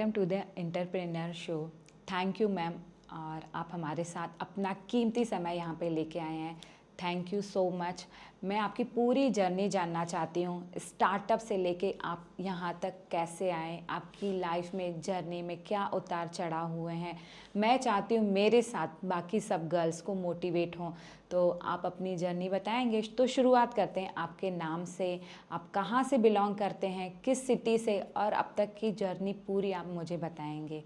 Welcome to the entrepreneur show. Thank you ma'am, और आप हमारे साथ अपना कीमती समय यहाँ पे लेके आए हैं। Thank you so much. मैं आपकी पूरी जर्नी जानना चाहती हूँ, स्टार्टअप से लेके आप यहाँ तक कैसे आए, आपकी लाइफ में जर्नी में क्या उतार चढ़ाव हुए हैं। मैं चाहती हूँ मेरे साथ बाकी सब गर्ल्स को मोटिवेट हों, तो आप अपनी जर्नी बताएंगे। तो शुरुआत करते हैं आपके नाम से, आप कहाँ से बिलोंग करते हैं, किस सिटी से, और अब तक की जर्नी पूरी आप मुझे बताएंगे।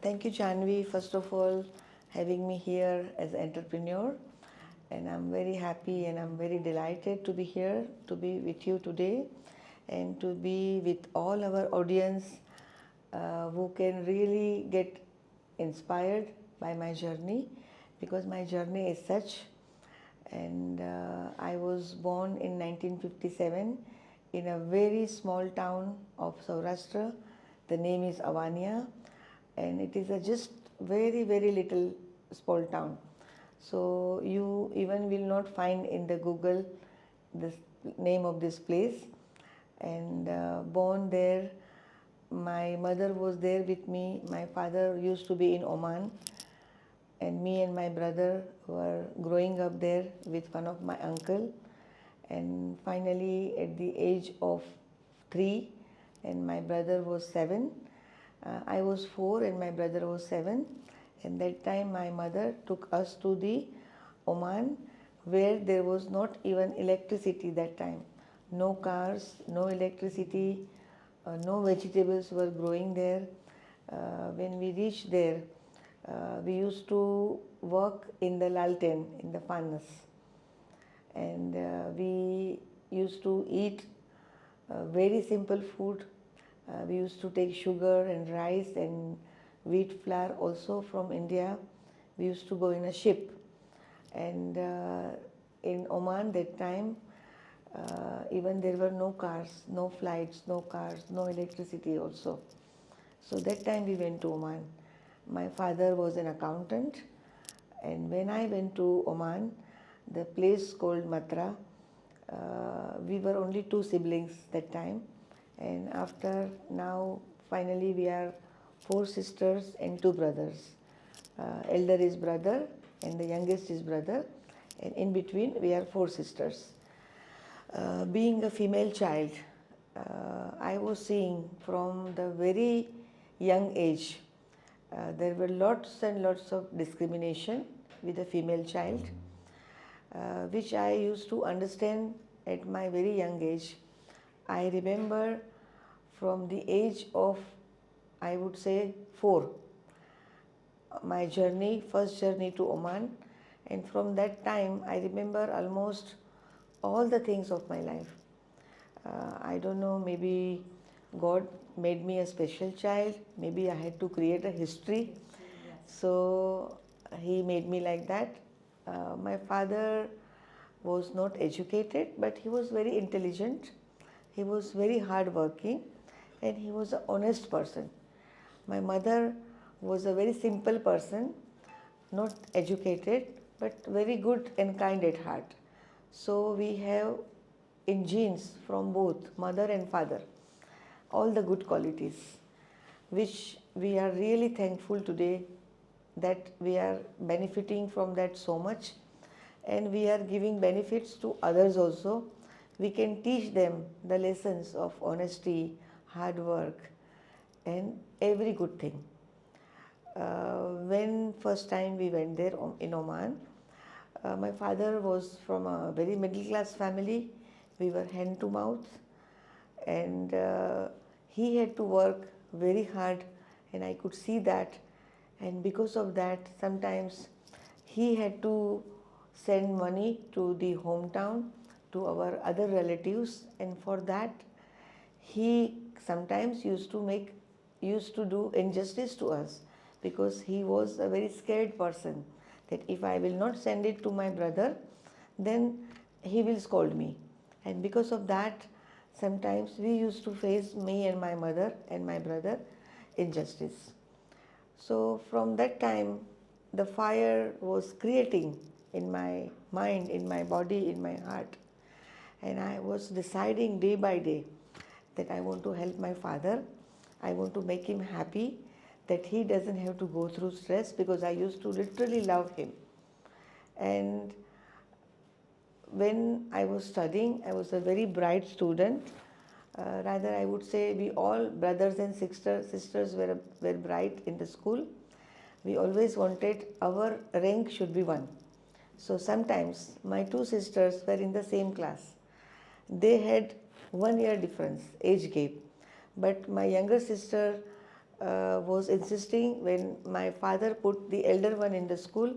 Thank you, Janvi, first of all, having me here as an entrepreneur. And I'm very happy and I'm very delighted to be here, to be with you today, and to be with all our audience who can really get inspired by my journey, because my journey is such. And I was born in 1957 in a very small town of Saurashtra. The name is Avania, and it is a just very little small town. So you even will not find in the Google the name of this place. And born there, my mother was there with me. My father used to be in Oman, and me and my brother were growing up there with one of my uncle. And finally, at the age of 3, and my brother was 7, I was 4 and my brother was 7. And that time my mother took us to the Oman, where there was not even electricity that time. No cars, no electricity, no vegetables were growing there. When we reached there, we used to work in the lalten, in the furnace. And we used to eat very simple food. We used to take sugar and rice and wheat flour also from India. We used to go in a ship. And in Oman that time, even there were no cars, no flights, no cars, no electricity also. So that time we went to Oman. My father was an accountant, and when I went to Oman, the place called Matra, we were only 2 siblings that time. And after now, finally we are 4 sisters and 2 brothers. Elder is brother and the youngest is brother, and in between we are 4 sisters. Being a female child, I was seeing from the very young age, there were lots and lots of discrimination with a female child, which I used to understand at my very young age. I remember from the age of, I would say, 4, my journey, first journey to Oman, and from that time I remember almost all the things of my life. I don't know, maybe God made me a special child, maybe I had to create a history, so He made me like that. My father was not educated, but he was very intelligent, he was very hardworking, and he was an honest person. My mother was a very simple person, not educated, but very good and kind at heart. So we have in genes from both mother and father all the good qualities, which we are really thankful today that we are benefiting from that so much, and we are giving benefits to others also. We can teach them the lessons of honesty, hard work, and every good thing. When first time we went there in Oman, my father was from a very middle class family. We were hand to mouth, and he had to work very hard, and I could see that. And because of that, sometimes he had to send money to the hometown, to our other relatives, and for that he sometimes used to do injustice to us, because he was a very scared person that if I will not send it to my brother, then he will scold me. And because of that, sometimes we used to face, me and my mother and my brother, injustice. So from that time, the fire was creating in my mind, in my body, in my heart. And I was deciding day by day that I want to help my father. I want to make him happy, that he doesn't have to go through stress, because I used to literally love him. And when I was studying, I was a very bright student. Rather, I would say we all, brothers and sisters were bright in the school. We always wanted our rank should be one. So sometimes my two sisters were in the same class. They had 1 year difference, age gap. But my younger sister was insisting, when my father put the elder one in the school,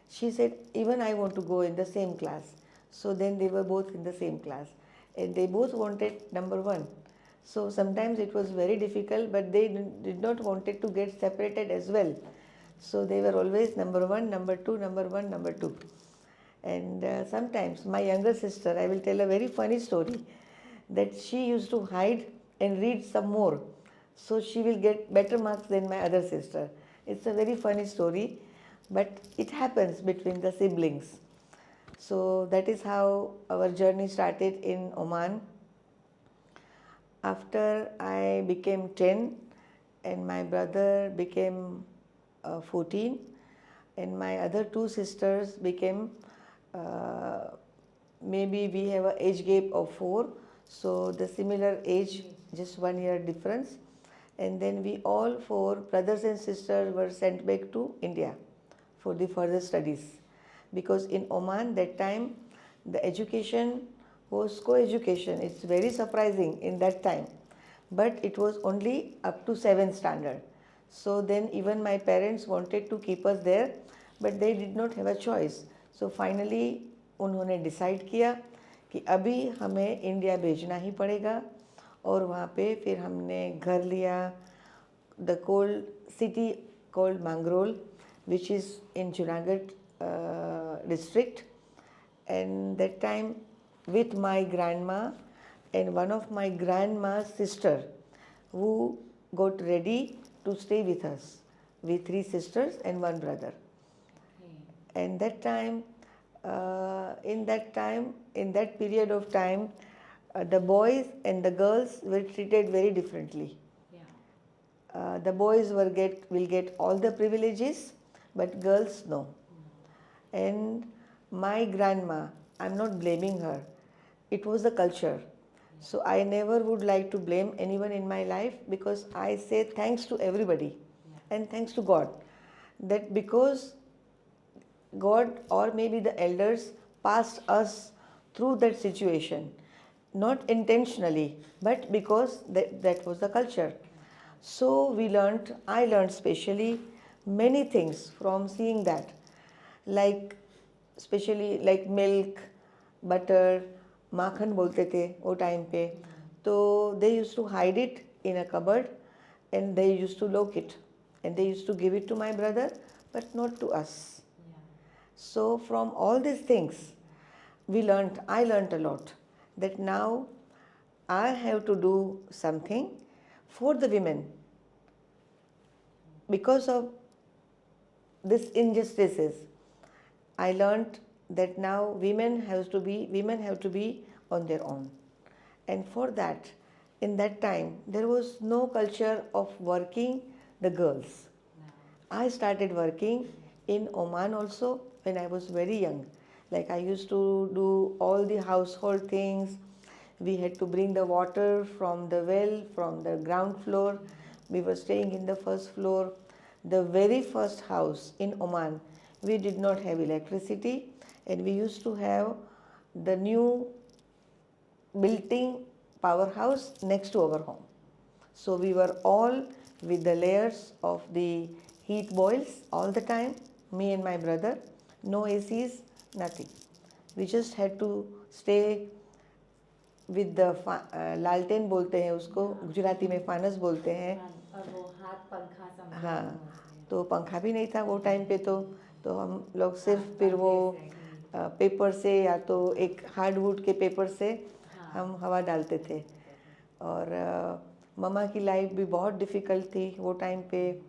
she said, even I want to go in the same class. So then they were both in the same class. And they both wanted number one. So sometimes it was very difficult, but they did not wanted to get separated as well. So they were always number one, number two, number one, number two. And sometimes my younger sister, I will tell a very funny story, that she used to hide and read some more, so she will get better marks than my other sister. It's a very funny story, but it happens between the siblings. So that is how our journey started in Oman. After I became 10 and my brother became 14, and my other two sisters became, maybe we have an age gap of 4, so the similar age, just 1 year difference. And then we all 4 brothers and sisters were sent back to India for the further studies, because in Oman that time the education was co-education. It's very surprising in that time, but it was only up to 7th standard. So then even my parents wanted to keep us there, but they did not have a choice. So finally उन्होंने decide किया कि अभी हमें India भेजना ही पड़ेगा, और वहाँ पे फिर हमने घर लिया, the cold city called Mangrol, which is in Junagadh district. And that time with my grandma and one of my grandma's sister, who got ready to stay with us. We 3 sisters and 1 brother. And that time, in that period of time, the boys and the girls were treated very differently. The boys will get all the privileges, but girls no. And my grandma, I'm not blaming her. It was the culture. So I never would like to blame anyone in my life, because I say thanks to everybody and thanks to God, that because God or maybe the elders passed us through that situation, not intentionally, but because that was the culture. So I learned specially many things from seeing that, like especially like milk, butter, माखन बोलते थे वो time पे, तो they used to hide it in a cupboard and they used to lock it and they used to give it to my brother, but not to us. So from all these things I learned a lot, that now I have to do something for the women. Because of these injustices, I learned that now women have to be on their own. And for that, in that time, there was no culture of working the girls. I started working in Oman also when I was very young. Like I used to do all the household things. We had to bring the water from the well, from the ground floor. We were staying in the first floor. The very first house in Oman, we did not have electricity, and we used to have the new built-in powerhouse next to our home. So we were all with the layers of the heat boils all the time, me and my brother, no ACs, nothing. We just had to stay with the लालटेन बोलते हैं उसको, गुजराती में फानस बोलते हैं, और वो हाथ पंखा समझ हाँ, तो पंखा भी नहीं था वो टाइम पे, तो हम लोग सिर्फ फिर वो पेपर से या तो एक हार्डवुड के पेपर से हम हवा डालते थे. और मम्मा की लाइफ भी बहुत डिफ़िकल्ट थी वो टाइम पे.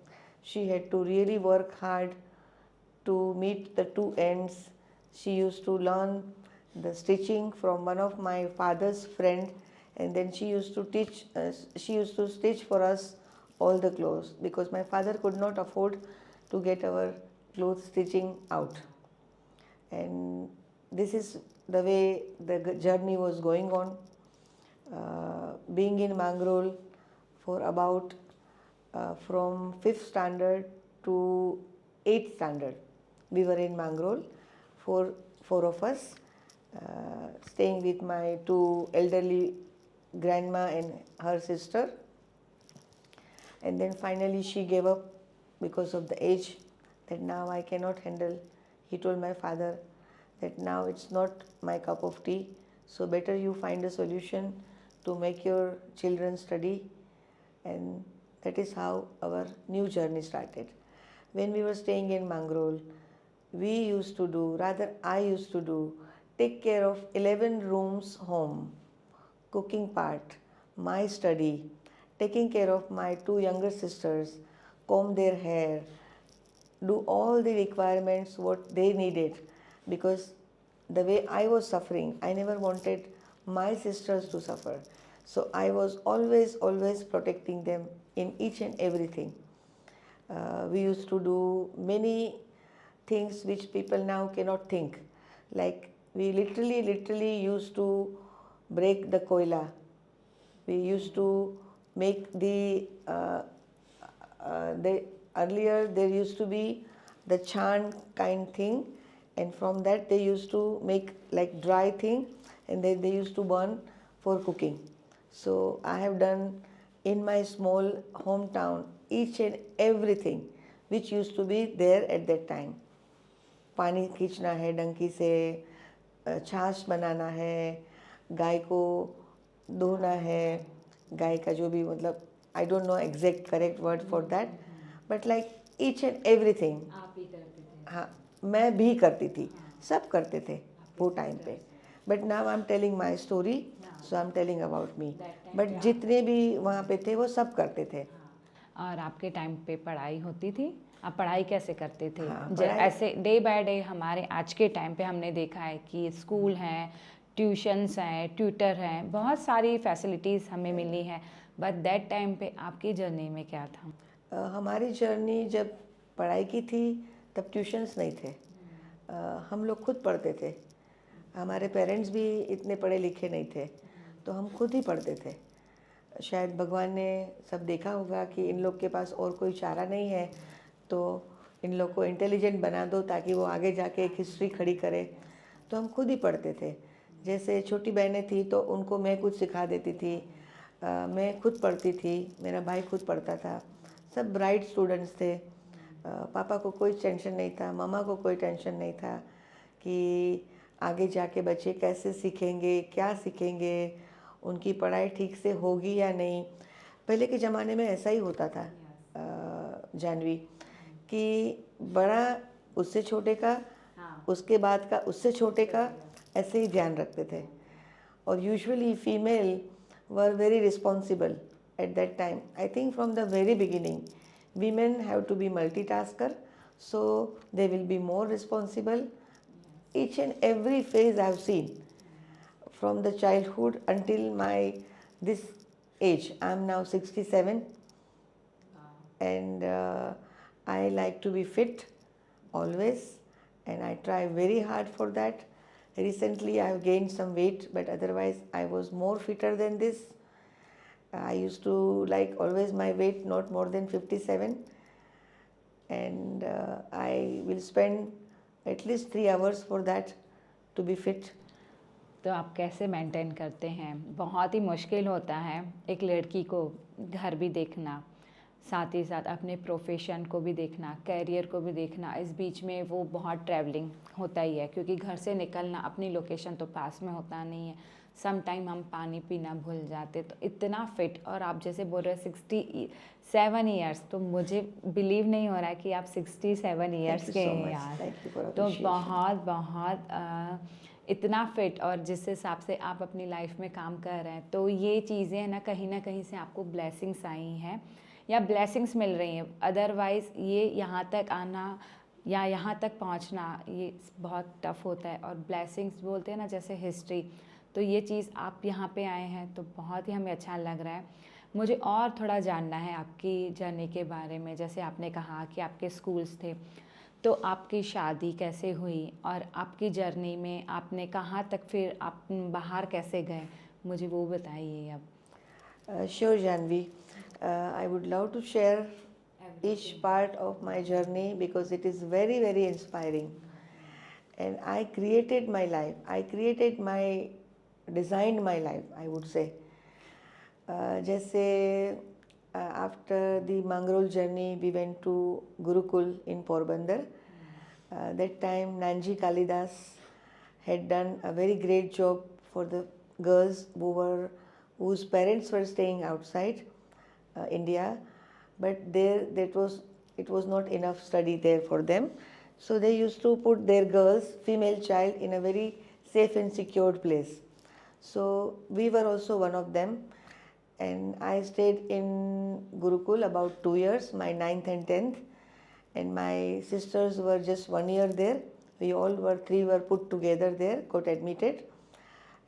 She had to really work hard to meet the two ends. She used to learn the stitching from one of my father's friend, and then she used to stitch for us all the clothes because my father could not afford to get our clothes stitching out. And this is the way the journey was going on. Being in Mangrol for about from 5th standard to 8th standard, we were in Mangrol, four of us, staying with my two elderly grandma and her sister. And then finally she gave up because of the age, that now I cannot handle. He told my father that now it's not my cup of tea, so better you find a solution to make your children study. And that is how our new journey started. When we were staying in Mangrol, I used to do, take care of 11 rooms home, cooking part, my study, taking care of my two younger sisters, comb their hair, do all the requirements what they needed, because the way I was suffering, I never wanted my sisters to suffer. So I was always protecting them in each and everything. We used to do many things which people now cannot think. Like we literally used to break the koila. We used to make earlier there used to be the chan kind thing, and from that they used to make like dry thing, and then they used to burn for cooking. So I have done in my small hometown each and everything which used to be there at that time. पानी खींचना है डंकी से, छाछ बनाना है, गाय को धोना है, गाय का जो भी मतलब I don't know exact correct word for that, but like each and everything आप ही करते थे? हाँ, मैं भी करती थी, सब करते थे वो टाइम पे. But now I am telling my story, so I am telling about me. But जितने भी वहाँ पे थे वो सब करते थे. और आपके टाइम पे पढ़ाई होती थी? आप पढ़ाई कैसे करते थे? हाँ, ऐसे डे बाय डे हमारे आज के टाइम पे हमने देखा है कि स्कूल हैं, ट्यूशन्स हैं, ट्यूटर हैं, बहुत सारी फैसिलिटीज़ हमें मिली हैं, बट दैट टाइम पे आपकी जर्नी में क्या था? हमारी जर्नी जब पढ़ाई की थी तब ट्यूशन्स नहीं थे. हम लोग खुद पढ़ते थे. हमारे पेरेंट्स भी इतने पढ़े लिखे नहीं थे, तो हम खुद ही पढ़ते थे. शायद भगवान ने सब देखा होगा कि इन लोग के पास और कोई चारा नहीं है, तो इन लोग को इंटेलिजेंट बना दो ताकि वो आगे जाके एक हिस्ट्री खड़ी करे. तो हम खुद ही पढ़ते थे. जैसे छोटी बहनें थी तो उनको मैं कुछ सिखा देती थी. मैं खुद पढ़ती थी, मेरा भाई खुद पढ़ता था. सब ब्राइट स्टूडेंट्स थे. पापा को कोई टेंशन नहीं था, मामा को कोई टेंशन नहीं था कि आगे जाके बच्चे कैसे सीखेंगे, क्या सीखेंगे, उनकी पढ़ाई ठीक से होगी या नहीं. पहले के ज़माने में ऐसा ही होता था जानवी, कि बड़ा उससे छोटे का, उसके बाद का उससे छोटे का, ऐसे ही ध्यान रखते थे. और usually female were very responsible at that time. I think from the very beginning, women have to be multitasker, so they will be more responsible. Each and every phase I have seen, from the childhood until my this age. I am now 67, and I like to be fit always, and I try very hard for that. Recently I have gained some weight, but otherwise I was more fitter than this. I used to like always my weight not more than 57, and I will spend at least 3 hours for that to be fit. तो आप कैसे maintain करते हैं? बहुत ही मुश्किल होता है एक लड़की को घर भी देखना, साथ ही साथ अपने प्रोफेशन को भी देखना, कैरियर को भी देखना. इस बीच में वो बहुत ट्रैवलिंग होता ही है, क्योंकि घर से निकलना, अपनी लोकेशन तो पास में होता नहीं है. सम टाइम हम पानी पीना भूल जाते. तो इतना फिट, और आप जैसे बोल रहे हैं 67 ईयर्स, तो मुझे बिलीव नहीं हो रहा है कि आप 67 ईयर्स के हैं यार. तो बहुत इतना फिट, और जिस हिसाब से आप अपनी लाइफ में काम कर रहे हैं, तो ये चीज़ें ना कहीं से आपको ब्लेसिंग्स आई हैं या ब्लेसिंग्स मिल रही हैं. अदरवाइज़ ये यहाँ तक आना या यहाँ तक पहुँचना ये बहुत टफ़ होता है. और ब्लेसिंग्स बोलते हैं ना, जैसे हिस्ट्री, तो ये चीज़ आप यहाँ पे आए हैं तो बहुत ही हमें अच्छा लग रहा है. मुझे और थोड़ा जानना है आपकी जर्नी के बारे में। जैसे आपने कहा कि आपके स्कूल्स थे, तो आपकी शादी कैसे हुई और आपकी जर्नी में आपने कहाँ तक, फिर आप बाहर कैसे गए, मुझे वो बताइए अब। Sure, Janvi. I would love to share each part of my journey because it is very, very inspiring. And I created my life. Designed my life, I would say. जैसे after the Mangrol journey, we went to Gurukul in Porbandar. That time, Nanji Kalidas had done a very great job for the girls whose parents were staying outside India, but there it was not enough study there for them. So they used to put their girls, female child, in a very safe and secured place. So we were also one of them, and I stayed in Gurukul about 2 years, my 9th and 10th, and my sisters were just 1 year there. Three were put together there, got admitted.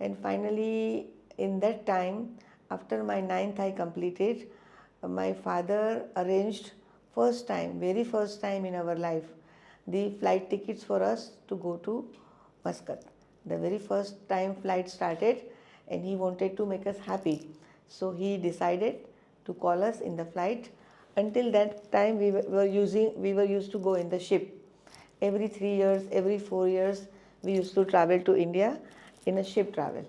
And finally, in that time, after my 9th I completed, my father arranged very first time in our life, the flight tickets for us to go to Muscat. The very first time flight started, and he wanted to make us happy. So he decided to call us in the flight. Until that time, we were used to go in the ship. Every 3 years, every 4 years, we used to travel to India in a ship travel.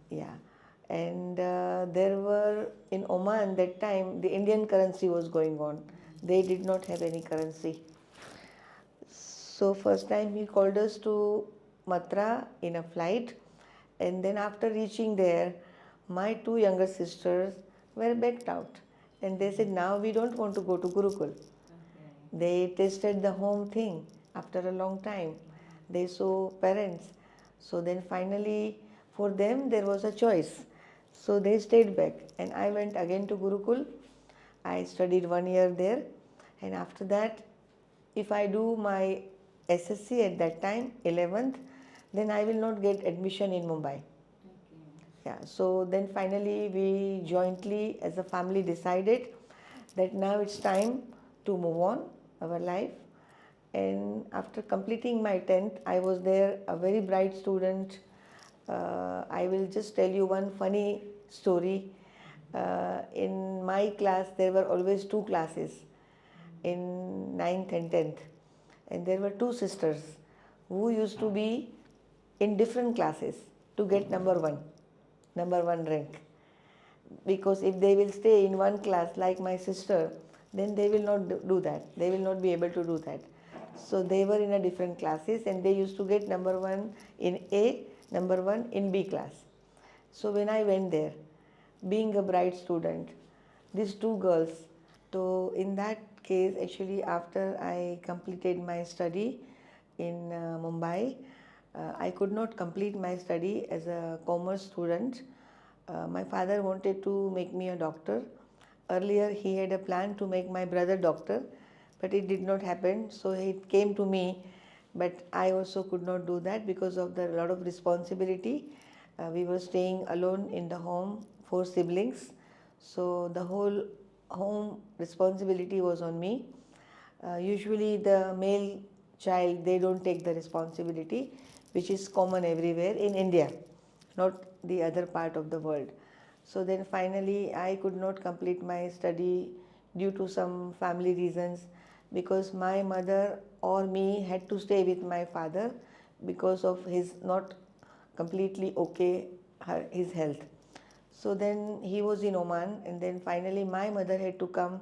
Yeah, and there were in Oman that time the Indian currency was going on. They did not have any currency. So first time he called us to Matra in a flight, and then after reaching there, my two younger sisters were backed out, and they said, "Now we don't want to go to Gurukul." They tasted the home thing after a long time. They saw parents. So then finally, for them, there was a choice. So they stayed back, and I went again to Gurukul. I studied 1 year there, and after that, if I do my SSC at that time, 11th, then I will not get admission in Mumbai. Yeah, so then finally we jointly as a family decided that now it's time to move on our life. And after completing my 10th, I was there a very bright student. I will just tell you one funny story. In my class, there were always two classes in 9th and 10th. And there were two sisters who used to be in different classes to get number one rank. Because if they will stay in one class like my sister, then they will not do that. They will not be able to do that. So they were in a different classes, and they used to get number one in A, number one in B class. So when I went there, being a bright student, these two girls, so in that case, actually after I completed my study in Mumbai, I could not complete my study as a commerce student. My father wanted to make me a doctor. Earlier he had a plan to make my brother doctor, but it did not happen. So it came to me, but I also could not do that because of the lot of responsibility. We were staying alone in the home, 4 siblings. So the whole home responsibility was on me. Usually the male child, they don't take the responsibility, which is common everywhere in India, not the other part of the world. So then finally I could not complete my study due to some family reasons, because my mother or me had to stay with my father because of his not completely okay, his health. So then he was in Oman, and then finally my mother had to come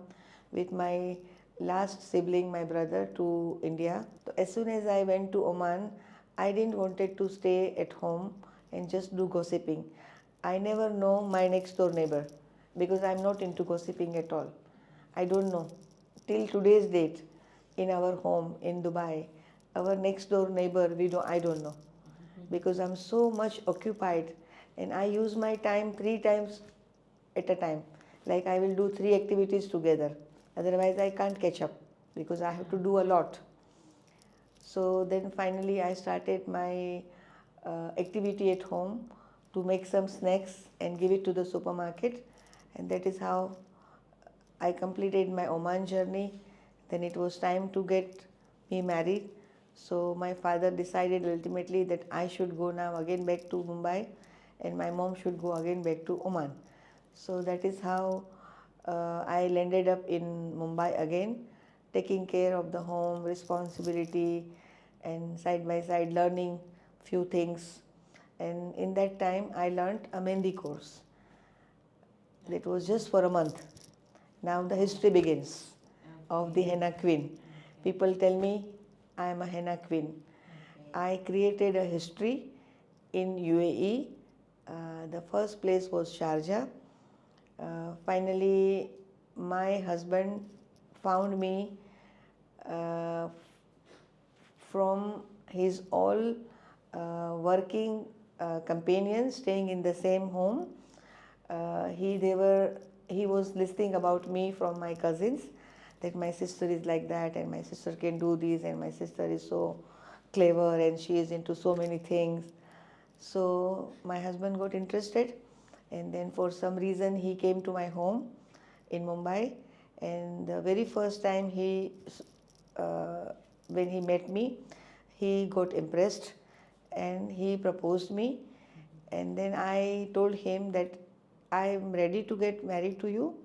with my last sibling, my brother, to India. So as soon as I went to Oman, I didn't wanted to stay at home and just do gossiping. I never know my next door neighbor because I'm not into gossiping at all. I don't know. Till today's date, in our home in Dubai, our next door neighbor, I don't know, because I'm so much occupied, and I use my time 3 times at a time. Like I will do 3 activities together. Otherwise, I can't catch up because I have to do a lot. So then finally, I started my activity at home to make some snacks and give it to the supermarket. and that is how I completed my Oman journey. Then it was time to get me married. So my father decided ultimately that I should go now again back to Mumbai and my mom should go again back to Oman. So that is how I landed up in Mumbai again, taking care of the home, responsibility, and side by side learning few things. And in that time, I learnt a Mehndi course. That was just for a month. Now the history begins of the henna queen. People tell me I am a henna queen. I created a history in UAE. The first place was Sharjah. Finally, my husband found me uh, from his all working companions staying in the same home. He was listening about me from my cousins that my sister is like that and my sister can do this and my sister is so clever and she is into so many things. So my husband got interested, and then for some reason he came to my home in Mumbai, and the very first time when he met me, he got impressed and he proposed me, and then I told him that I am ready to get married to you.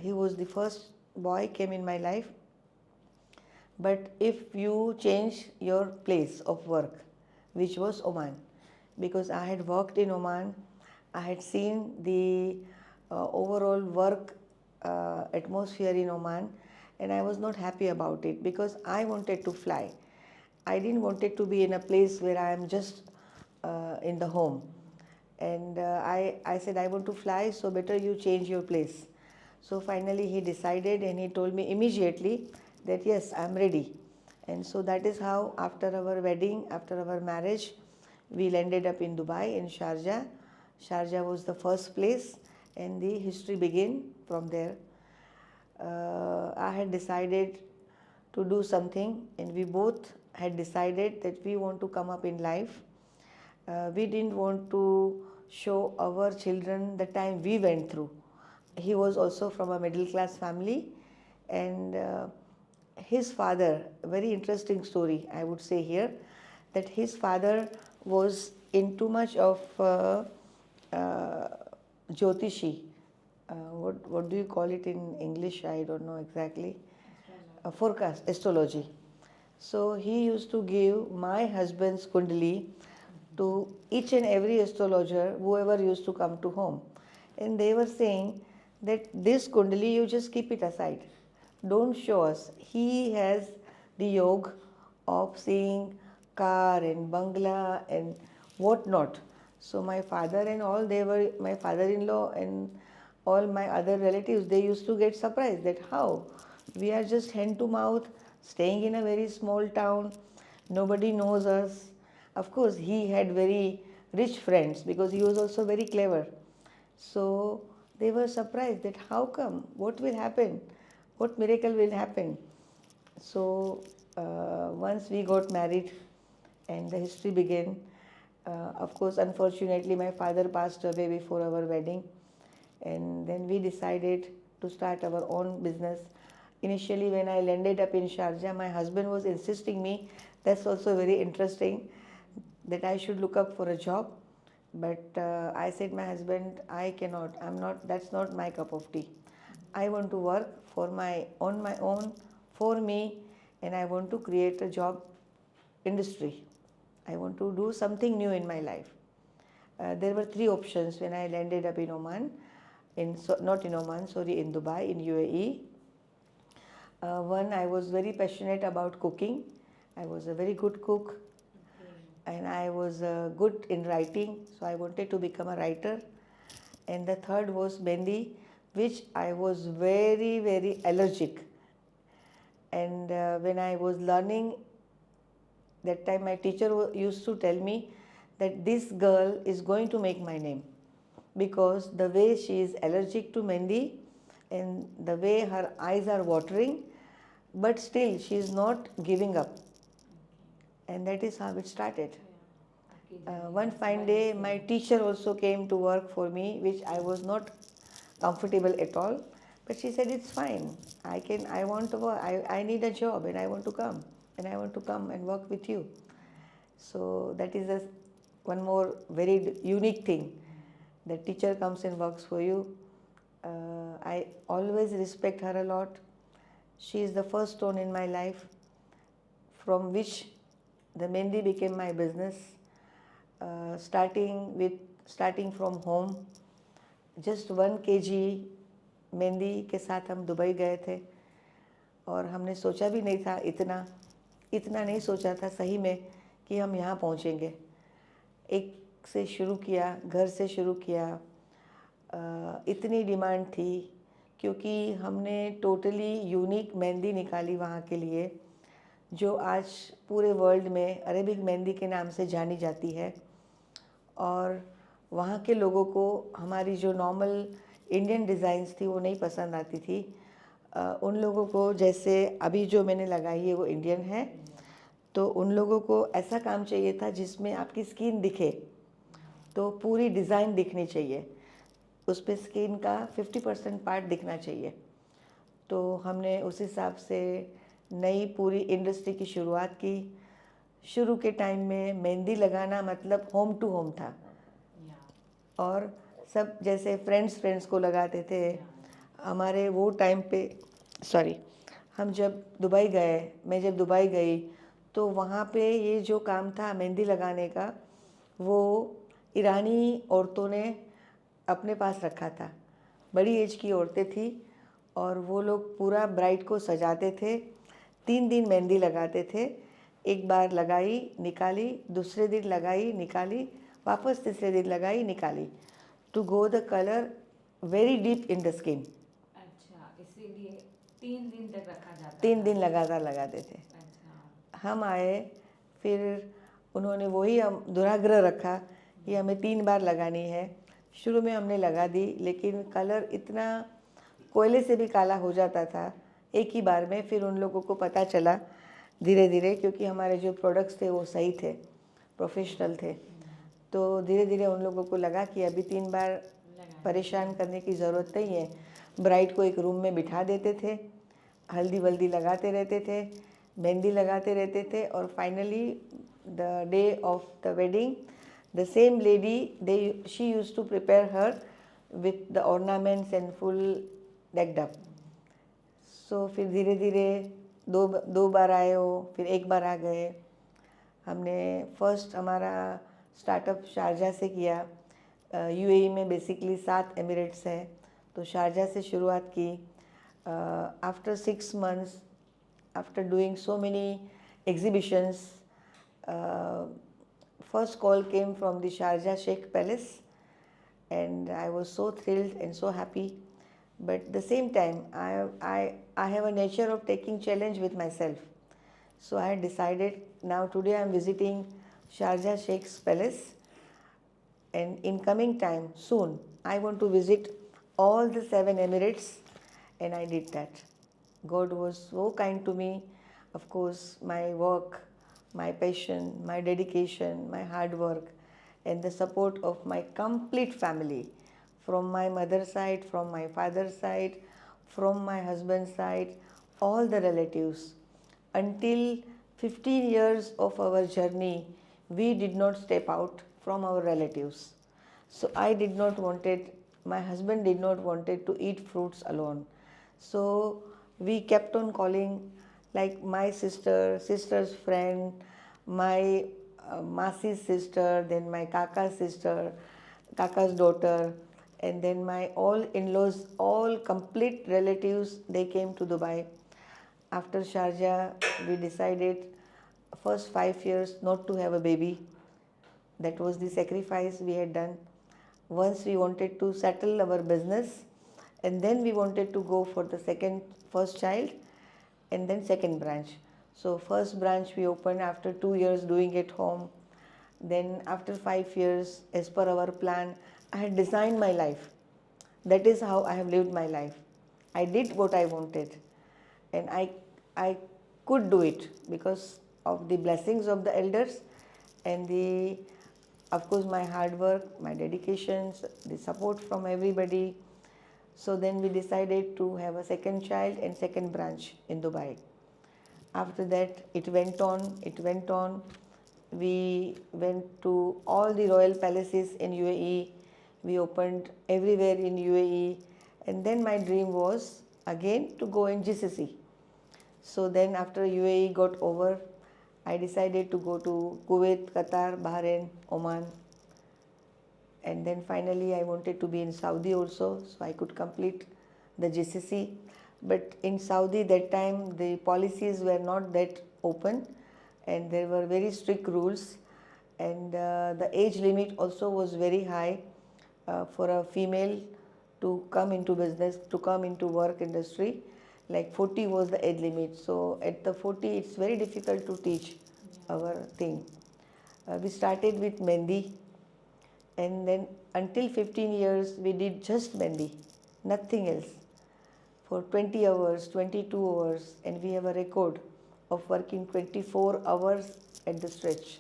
He was the first boy came in my life, but if you change your place of work, which was Oman, because I had worked in Oman, I had seen the overall work atmosphere in Oman, and I was not happy about it because I wanted to fly. I didn't want it to be in a place where I am just in the home. And I said, I want to fly, so better you change your place. So finally he decided and he told me immediately that yes, I am ready. And so that is how after our wedding, after our marriage, we landed up in Dubai, in Sharjah. Sharjah was the first place and the history began from there. I had decided to do something and we both had decided that we want to come up in life. We didn't want to show our children the time we went through. He was also from a middle class family, and his father, a very interesting story I would say here, that his father was in too much of Jyotishi. What do you call it in English? I don't know exactly. Forecast, astrology. So he used to give my husband's kundali to each and every astrologer, whoever used to come to home. And they were saying that this kundali, you just keep it aside. Don't show us. He has the yoga of seeing car and bangla and what not. So my father and all, my father-in-law and all my other relatives, they used to get surprised that how we are just hand to mouth, staying in a very small town, nobody knows us. Of course, he had very rich friends because he was also very clever. So they were surprised that how come, what will happen, what miracle will happen. So once we got married and the history began, of course, unfortunately, my father passed away before our wedding, and then we decided to start our own business. Initially, when I landed up in Sharjah, my husband was insisting me, that's also very interesting, that I should look up for a job. But I said, my husband, I cannot, that's not my cup of tea. I want to work on my own, for me, and I want to create a job industry. I want to do something new in my life. There were three options when I landed up in Oman, not in Oman, sorry, in Dubai, in UAE. One, I was very passionate about cooking. I was a very good cook, and I was good in writing, so I wanted to become a writer. And the third was Mehndi, which I was very, very allergic. And when I was learning, that time my teacher used to tell me that this girl is going to make my name, because the way she is allergic to Mehndi and the way her eyes are watering, but still she is not giving up. And that is how it started. One fine day, my teacher also came to work for me, which I was not comfortable at all. But she said, it's fine. I want to work. I need a job and I want to come. And I want to come and work with you. So that is one more very unique thing. The teacher comes and works for you. I always respect her a lot. She is the first stone in my life from which the Mehndi became my business. Starting from home, just 1 kg mehndi के साथ हम Dubai गए थे और हमने सोचा भी नहीं था इतना नहीं सोचा था सही में कि हम यहाँ पहुँचेंगे। एक से शुरू किया, घर से शुरू किया। इतनी डिमांड थी क्योंकि हमने टोटली यूनिक मेहंदी निकाली वहाँ के लिए, जो आज पूरे वर्ल्ड में अरेबिक मेहंदी के नाम से जानी जाती है। और वहाँ के लोगों को हमारी जो नॉर्मल इंडियन डिज़ाइंस थी वो नहीं पसंद आती थी। उन लोगों को, जैसे अभी जो मैंने लगाई है वो इंडियन है, तो उन लोगों को ऐसा काम चाहिए था जिसमें आपकी स्किन दिखे, तो पूरी डिज़ाइन दिखनी चाहिए, उस पर स्किन का 50% पार्ट दिखना चाहिए। तो हमने उस हिसाब से नई पूरी इंडस्ट्री की शुरुआत की। शुरू के टाइम में मेहंदी लगाना मतलब होम टू होम था, और सब जैसे फ्रेंड्स को लगाते थे। हमारे वो टाइम पे हम जब दुबई गए, मैं जब दुबई गई तो वहाँ पे ये जो काम था मेहंदी लगाने का, वो ईरानी औरतों ने अपने पास रखा था। बड़ी एज की औरतें थी और वो लोग पूरा ब्राइड को सजाते थे। 3 दिन मेहंदी लगाते थे। एक बार लगाई निकाली, दूसरे दिन लगाई निकाली, वापस तीसरे दिन लगाई निकाली, to go the colour very deep in the skin. अच्छा, इसीलिए 3 दिन तक रखा जाता 3 दिन लगातार लगाते थे। अच्छा। हम आए, फिर उन्होंने वही हम दुराग्रह रखा कि हमें 3 बार लगानी है। शुरू में हमने लगा दी, लेकिन कलर इतना कोयले से भी काला हो जाता था एक ही बार में। फिर उन लोगों को पता चला धीरे धीरे, क्योंकि हमारे जो प्रोडक्ट्स थे वो सही थे, प्रोफेशनल थे, तो धीरे धीरे उन लोगों को लगा कि अभी 3 बार परेशान करने की ज़रूरत नहीं है। ब्राइड को एक रूम में बिठा देते थे, हल्दी वल्दी लगाते रहते थे, मेहंदी लगाते रहते थे, और finally the day of the wedding the same lady she used to prepare her with the ornaments and full decked up. So फिर धीरे धीरे दो बार आए हो, फिर एक बार आ गए। हमने फर्स्ट हमारा स्टार्टअप शारजा से किया। यूएई में बेसिकली 7 एमिरेट्स हैं, तो शारजा से शुरुआत की। After 6 months, after doing so many exhibitions, first call came from the Sharjah Sheikh Palace, and I was so thrilled and so happy. But at the same time, I have a nature of taking challenge with myself. So I had decided, now today I am visiting Sharjah Sheikh's Palace, and in coming time, soon, I want to visit all the 7 Emirates, and I did that. God was so kind to me. Of course, my work, my passion, my dedication, my hard work, and the support of my complete family, from my mother's side, from my father's side, from my husband's side, all the relatives. Until 15 years of our journey, we did not step out from our relatives. So I did not wanted, my husband did not wanted to eat fruits alone. So we kept on calling, like my sister's friend, my Masi's sister, then my Kaka's sister, Kaka's daughter, and then my all in-laws, all complete relatives, they came to Dubai. After Sharjah, we decided first 5 years not to have a baby. That was the sacrifice we had done. Once we wanted to settle our business, and then we wanted to go for the first child, and then second branch. So first branch we opened after 2 years doing it home. Then after 5 years, as per our plan, I had designed my life. That is how I have lived my life. I did what I wanted, and I could do it because of the blessings of the elders and of course my hard work, my dedications, the support from everybody. So then we decided to have a second child and second branch in Dubai. After that, it went on. We went to all the royal palaces in UAE. We opened everywhere in UAE. And then my dream was again to go in GCC. So then after UAE got over, I decided to go to Kuwait, Qatar, Bahrain, Oman. And then finally I wanted to be in Saudi also, so I could complete the GCC. But in Saudi that time the policies were not that open and there were very strict rules, and the age limit also was very high for a female to come into business, to come into work industry. Like 40 was the age limit. So at the 40 it's very difficult to teach our thing. We started with Mendi, and then until 15 years we did just Mendi, nothing else, for 20 hours, 22 hours, and we have a record of working 24 hours at the stretch.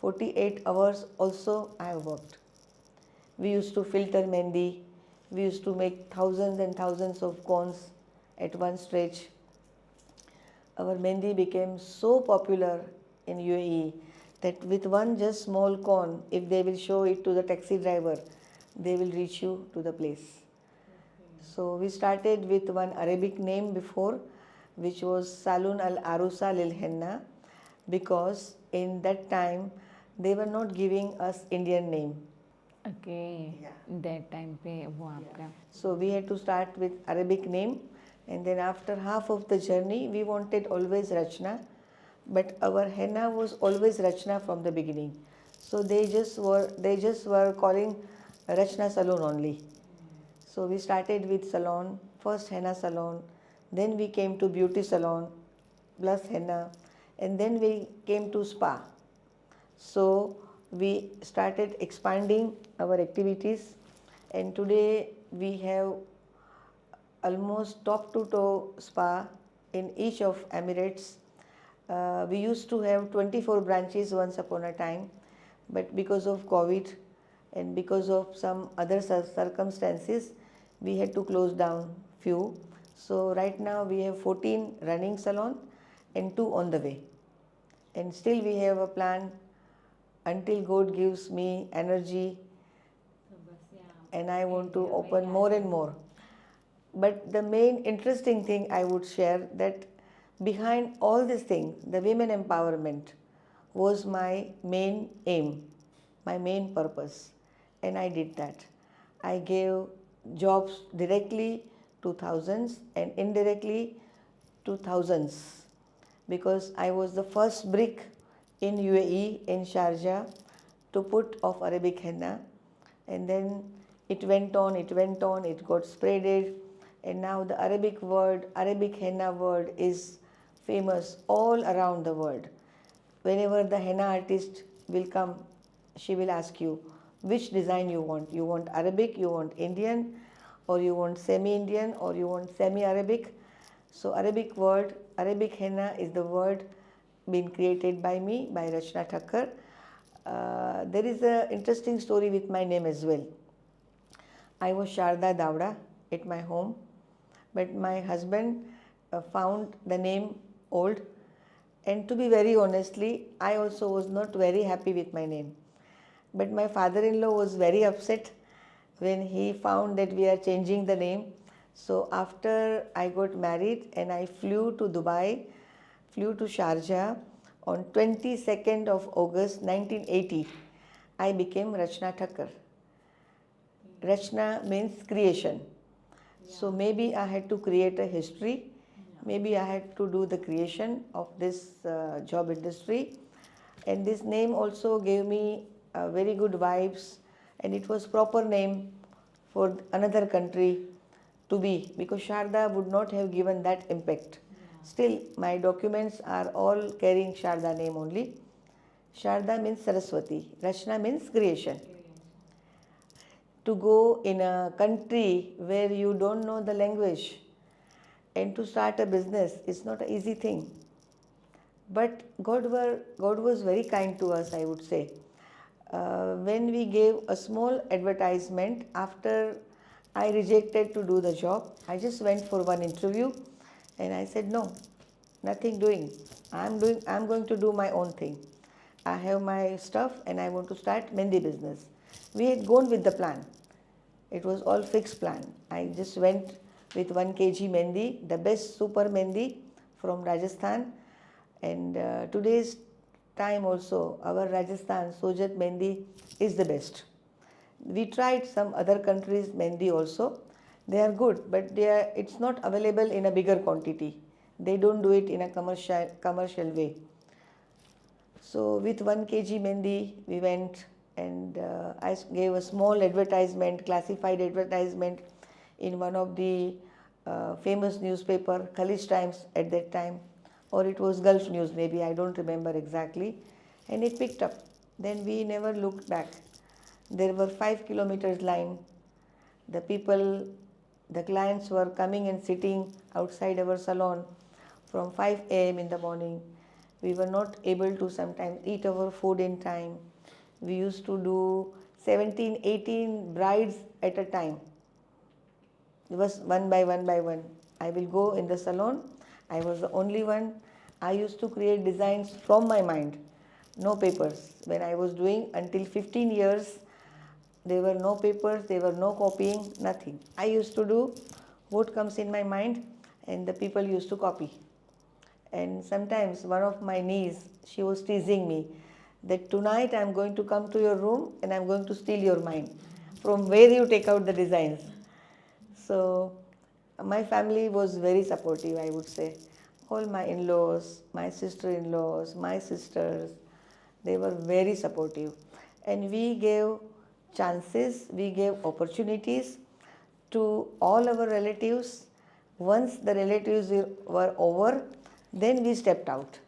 48 hours also I have worked. We used to filter Mendi, we used to make thousands and thousands of cones at one stretch. Our Mendi became so popular in UAE that with one just small cone, if they will show it to the taxi driver, they will reach you to the place. So we started with one Arabic name before, which was Salon Al Arusa Lil Henna, because in that time they were not giving us Indian name. Okay. That time पे वो आपका. So we had to start with Arabic name, and then after half of the journey we wanted always Rachna, but our henna was always Rachna from the beginning. So they just were calling Rachna Salon only. So we started with salon, first henna salon, then we came to beauty salon plus henna, and then we came to spa. So we started expanding our activities, and today we have almost top to toe spa in each of Emirates. We used to have 24 branches once upon a time, but because of COVID and because of some other circumstances, we had to close down few. So right now we have 14 running salon and 2 on the way. And still we have a plan until God gives me energy and I want to open more and more. But the main interesting thing I would share, that behind all these things, the women empowerment was my main aim, my main purpose, and I did that. I gave jobs directly to thousands and indirectly to thousands, because I was the first brick in UAE, in Sharjah, to put of Arabic henna, and then it went on, it got spreaded, and now the Arabic word, Arabic henna word is famous all around the world. Whenever the henna artist will come, she will ask you which design you want. You want Arabic, you want Indian, or you want semi-Indian, or you want semi-Arabic. So Arabic word, Arabic henna is the word been created by me, by Rachna Thakkar. There is an interesting story with my name as well. I was Sharda Davda at my home, but my husband found the name old, and to be very honestly, I also was not very happy with my name. But my father-in-law was very upset when he found that we are changing the name. So after I got married and I flew to Dubai, flew to Sharjah on 22nd of August 1980, I became Rachna Thakkar. Rachna means creation. So maybe I had to create a history. Maybe I had to do the creation of this job industry. And this name also gave me very good vibes, and it was proper name for another country to be, because Sharda would not have given that impact. Still, my documents are all carrying Sharda name only. Sharda means Saraswati. Rachna means creation. To go in a country where you don't know the language and to start a business is not an easy thing. But God was very kind to us, I would say. When we gave a small advertisement after I rejected to do the job. I just went for one interview and I said no, nothing doing. I'm going to do my own thing. I have my stuff and I want to start Mendi business. We had gone with the plan. It was all fixed plan. I just went with 1 kg Mendi, the best super Mendi from Rajasthan. And today's time also, our Rajasthan Sojat Mendi is the best. We tried some other countries Mendi also. They are good, but it's not available in a bigger quantity. They don't do it in a commercial way. So with 1 kg Mendi, we went and I gave a small advertisement, classified advertisement in one of the famous newspaper, Khalij Times at that time, or it was Gulf News maybe, I don't remember exactly, and it picked up. Then we never looked back. There were 5 kilometers line. The people, the clients were coming and sitting outside our salon from 5 a.m. in the morning. We were not able to sometimes eat our food in time. We used to do 17, 18 brides at a time. It was one by one by one. I will go in the salon. I was the only one. I used to create designs from my mind, no papers. When I was doing until 15 years, there were no papers, there were no copying, nothing. I used to do what comes in my mind and the people used to copy. And sometimes one of my niece, she was teasing me that tonight I'm going to come to your room and I'm going to steal your mind from where you take out the designs. So my family was very supportive, I would say. All my in-laws, my sister-in-laws, my sisters, they were very supportive. And we gave chances, we gave opportunities to all our relatives. Once the relatives were over, then we stepped out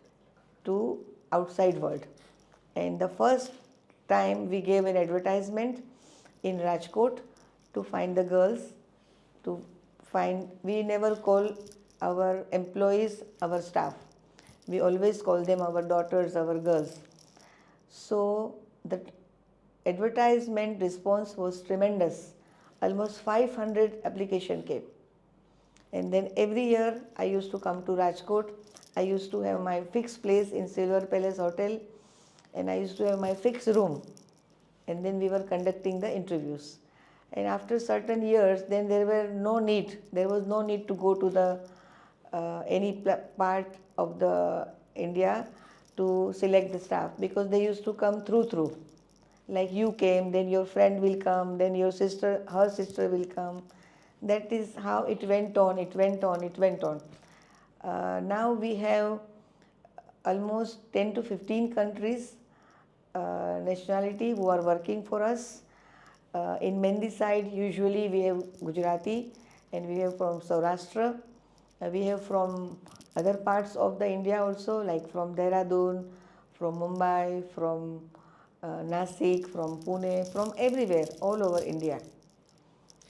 to outside world. And the first time we gave an advertisement in Rajkot to find the girls, we never call our employees our staff. We always call them our daughters, our girls. So the advertisement response was tremendous. Almost 500 application came. And then every year I used to come to Rajkot. I used to have my fixed place in Silver Palace Hotel and I used to have my fixed room. And then we were conducting the interviews. And after certain years, then there was no need to go to the any part of the India to select the staff because they used to come through. Like you came, then your friend will come, then her sister will come. That is how it went on. Now we have almost 10 to 15 countries, nationality who are working for us. In Mendi side, usually we have Gujarati and we have from Saurashtra. We have from other parts of the India also, like from Dehradun, from Mumbai, from Nasik, from Pune, from everywhere, all over India.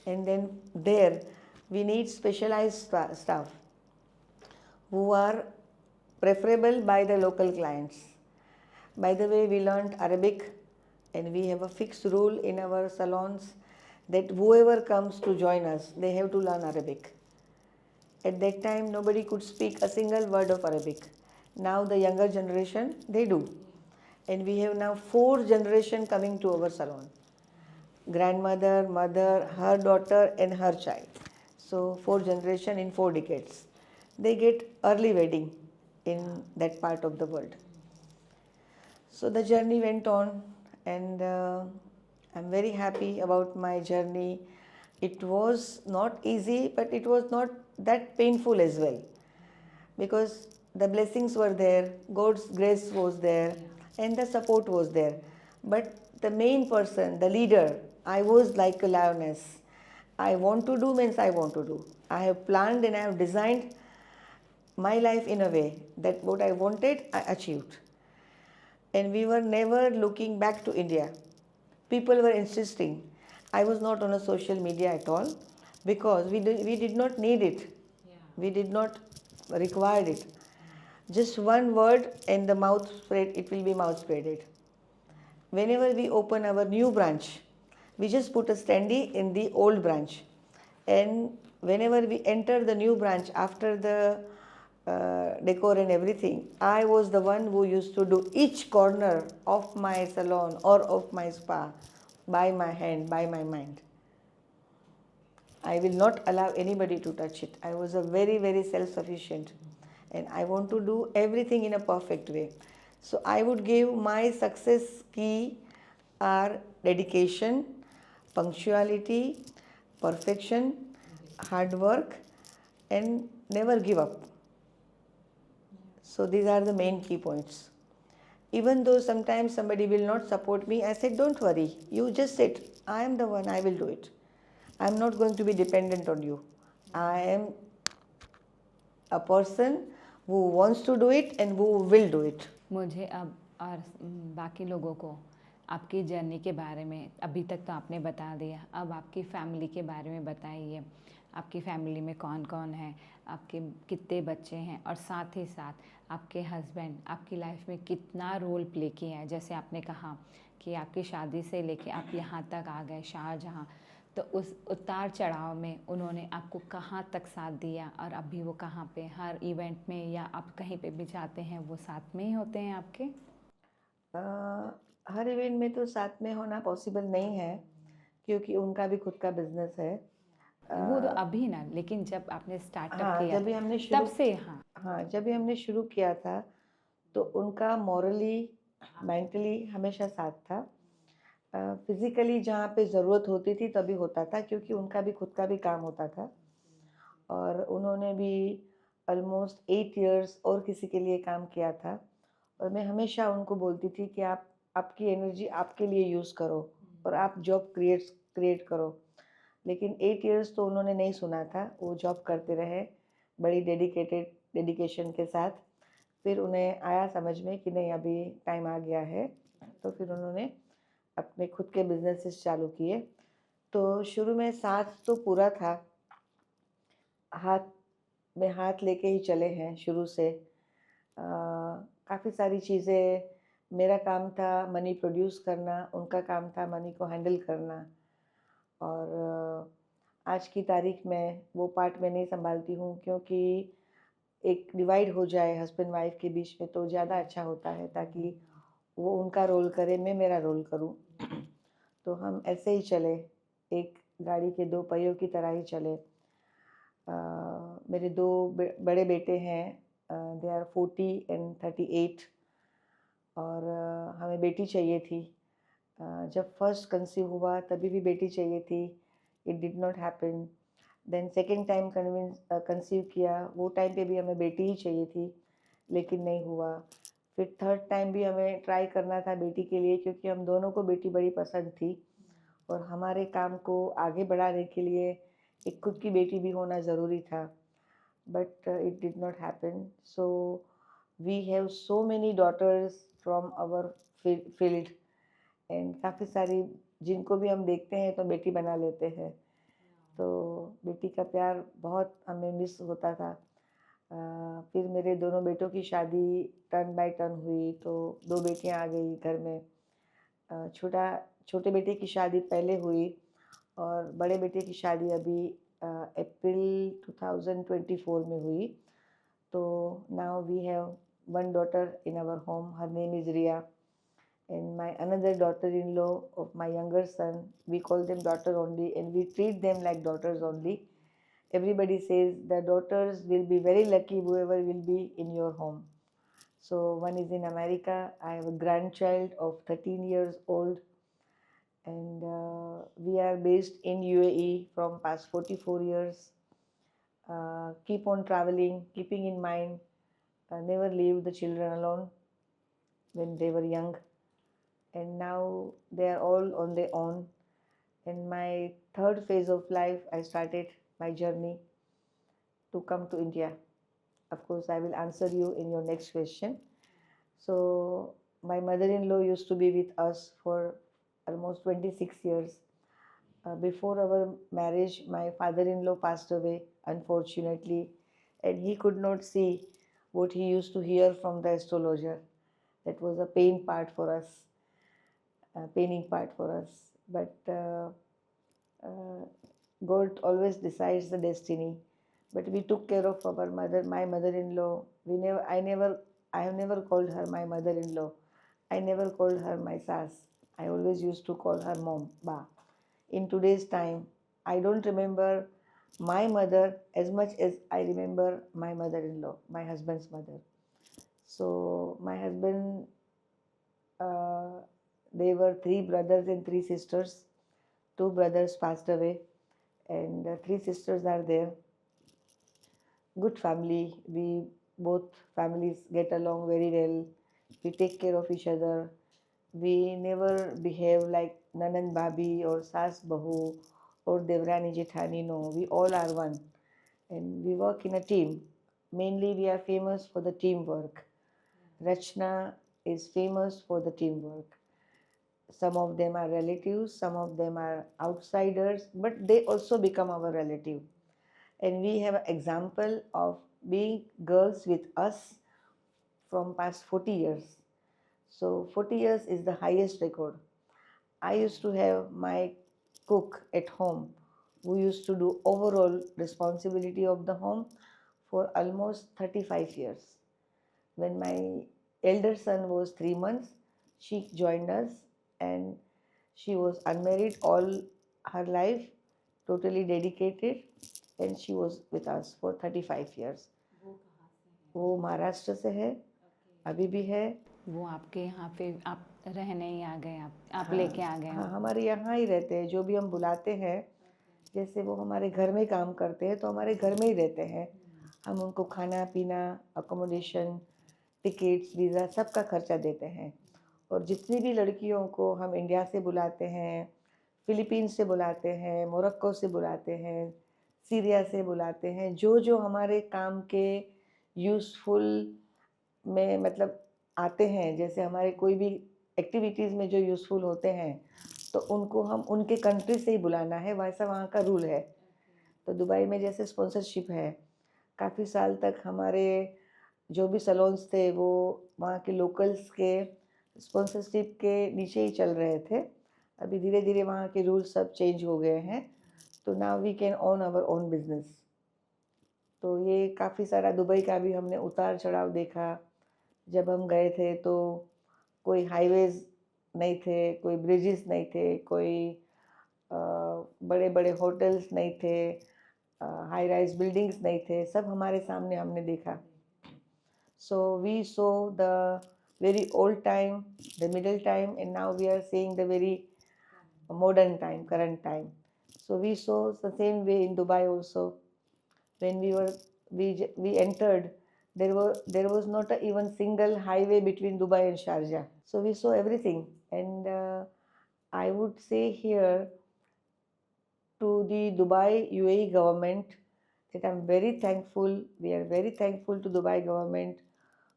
And then there, we need specialized staff who are preferable by the local clients. By the way, we learned Arabic and we have a fixed rule in our salons that whoever comes to join us, they have to learn Arabic. At that time, nobody could speak a single word of Arabic. Now the younger generation, they do. And we have now 4 generations coming to our salon. Grandmother, mother, her daughter and her child. So 4 generations in 4 decades. They get early wedding in that part of the world. So the journey went on and I'm very happy about my journey. It was not easy, but it was not that painful as well because the blessings were there, God's grace was there and the support was there. But the main person, the leader, I was like a lioness. I want to do means I want to do. I have planned and I have designed my life in a way that what I wanted, I achieved. And we were never looking back to India. People were insisting. I was not on a social media at all because we did not need it. Yeah. We did not require it. Just one word and the mouth spread, it will be mouth spreaded. Whenever we open our new branch, we just put a standee in the old branch And whenever we enter the new branch after the decor and everything, I was the one who used to do each corner of my salon or of my spa by my hand, by my mind. I will not allow anybody to touch it. I was a very, very self-sufficient, and I want to do everything in a perfect way. So I would give my success key are dedication, punctuality, perfection, hard work, and never give up. So these are the main key points. Even though sometimes somebody will not support me, I said, don't worry, you just sit. I am the one, I will do it. I'm not going to be dependent on you. I am a person who wants to do it and who will do it. मुझे अब और बाकी लोगों को आपकी journey के बारे में अभी तक तो आपने बता दिया, अब आपकी फैमिली के बारे में बताइए। आपकी फैमिली में कौन कौन है, आपके कितने बच्चे हैं, और साथ ही साथ आपके हस्बैंड आपकी लाइफ में कितना रोल प्ले किया है। जैसे आपने कहा कि आपकी शादी से लेके आप यहाँ तक आ गए शाहजहाँ, तो उस उतार चढ़ाव में उन्होंने आपको कहाँ तक साथ दिया, और अभी वो कहाँ पे, हर इवेंट में या आप कहीं पे भी जाते हैं वो साथ में ही होते हैं आपके? हर इवेंट में तो साथ में होना पॉसिबल नहीं है, क्योंकि उनका भी खुद का बिजनेस है। वो तो अभी ना, लेकिन जब आपने स्टार्टअप हाँ, किया जब भी था, हमने तब से हाँ। हाँ, जब भी हमने शुरू किया था तो उनका मॉरली, मेंटली हमेशा साथ था। फिज़िकली जहाँ पे ज़रूरत होती थी तभी होता था, क्योंकि उनका भी खुद का भी काम होता था, और उन्होंने भी ऑलमोस्ट 8 इयर्स और किसी के लिए काम किया था। और मैं हमेशा उनको बोलती थी कि आप आपकी एनर्जी आपके लिए यूज़ करो और आप जॉब क्रिएट करो। लेकिन 8 इयर्स तो उन्होंने नहीं सुना था, वो जॉब करते रहे बड़ी डेडिकेशन के साथ। फिर उन्हें आया समझ में कि नहीं, अभी टाइम आ गया है, तो फिर उन्होंने अपने खुद के बिजनेसेस चालू किए। तो शुरू में साथ तो पूरा था, हाथ में हाथ लेके ही चले हैं शुरू से। काफ़ी सारी चीज़ें, मेरा काम था मनी प्रोड्यूस करना, उनका काम था मनी को हैंडल करना। और आज की तारीख में वो पार्ट मैं नहीं संभालती हूँ, क्योंकि एक डिवाइड हो जाए हस्बैंड वाइफ के बीच में तो ज़्यादा अच्छा होता है, ताकि वो उनका रोल करे, मैं मेरा रोल करूँ। तो हम ऐसे ही चले, एक गाड़ी के दो पहियों की तरह ही चले। मेरे दो बड़े बेटे हैं, दे आर 40 एंड 38, और हमें बेटी चाहिए थी। जब फर्स्ट कंसीव हुआ तभी भी बेटी चाहिए थी, it did not happen. Then second time conceive किया, वो टाइम पे भी हमें बेटी ही चाहिए थी, लेकिन नहीं हुआ। फिर थर्ड टाइम भी हमें ट्राई करना था बेटी के लिए, क्योंकि हम दोनों को बेटी बड़ी पसंद थी, और हमारे काम को आगे बढ़ाने के लिए एक खुद की बेटी भी होना ज़रूरी था। But it did not happen. So we have so many daughters from our field, and काफ़ी सारी जिनको भी हम देखते हैं तो बेटी बना लेते हैं। तो बेटी का प्यार बहुत हमें मिस होता था। फिर मेरे दोनों बेटों की शादी टर्न बाय टर्न हुई, तो दो बेटियां आ गई घर में। छोटे बेटे की शादी पहले हुई, और बड़े बेटे की शादी अभी अप्रैल 2024 में हुई। तो now we have one daughter in our home, her name is Riya, and my another daughter-in-law of my younger son, we call them daughter only, and we treat them like daughters only. Everybody says the daughters will be very lucky, whoever will be in your home. So one is in America. I have a grandchild of 13 years old, and we are based in UAE from past 44 years. Keep on traveling, keeping in mind, never leave the children alone when they were young, and now they are all on their own. In my third phase of life, I started my journey to come to India. Of course, I will answer you in your next question. So, my mother-in-law used to be with us for almost 26 years. Before our marriage, my father-in-law passed away, unfortunately, and he could not see what he used to hear from the astrologer. That was a paining part for us. But God always decides the destiny. But we took care of our mother, my mother-in-law. I have never called her my mother-in-law. I never called her my sas. I always used to call her mom, ba. In today's time, I don't remember my mother as much as I remember my mother-in-law, my husband's mother. So my husband, uh, they were three brothers and three sisters. Two brothers passed away, and three sisters are there. Good family. We both families get along very well. We take care of each other. We never behave like Nanan Babi or Sas Bahu or Devrani Jethani. No, we all are one, and we work in a team. Mainly, we are famous for the teamwork. Rachna is famous for the teamwork. Some of them are relatives, some of them are outsiders, but they also become our relative. And we have an example of being girls with us from past 40 years. So 40 years is the highest record. I used to have my cook at home who used to do overall responsibility of the home for almost 35 years. When my elder son was 3 months, she joined us, and she was unmarried all her life, totally dedicated, and she was with us for 35 years. वो महाराष्ट्र से है, अभी भी है। वो आपके यहाँ पे आप रहने ही आ गए, आप हाँ, लेके आ गए हाँ, हो? हमारे यहाँ ही रहते हैं। जो भी हम बुलाते हैं, जैसे वो हमारे घर में काम करते हैं तो हमारे घर में ही रहते हैं। हम उनको खाना पीना, अकोमोडेशन, टिकट्स, वीज़ा सबका खर्चा देते हैं। और जितनी भी लड़कियों को हम इंडिया से बुलाते हैं, फिलीपींस से बुलाते हैं, मोरक्को से बुलाते हैं, सीरिया से बुलाते हैं, जो जो हमारे काम के यूज़फुल में मतलब आते हैं, जैसे हमारे कोई भी एक्टिविटीज़ में जो यूज़फुल होते हैं, तो उनको हम उनके कंट्री से ही बुलाना है, वैसा वहाँ का रूल है। तो दुबई में जैसे स्पॉन्सरशिप है, काफ़ी साल तक हमारे जो भी सलोन्स थे वो वहाँ के लोकल्स के स्पॉन्सरशिप के नीचे ही चल रहे थे। अभी धीरे धीरे वहाँ के रूल्स सब चेंज हो गए हैं, तो now we can own our own business. तो ये काफ़ी सारा दुबई का भी हमने उतार चढ़ाव देखा। जब हम गए थे तो कोई हाईवेज नहीं थे, कोई ब्रिजेस नहीं थे, कोई बड़े बड़े होटल्स नहीं थे, हाई राइज बिल्डिंग्स नहीं थे, सब हमारे सामने हमने देखा। So we saw the very old time, the middle time, and now we are seeing the very modern time, current time. So we saw the same way in Dubai also. When we entered, there was not a even single highway between Dubai and Sharjah. So we saw everything, and I would say here to the Dubai UAE government that I'm very thankful. We are very thankful to Dubai government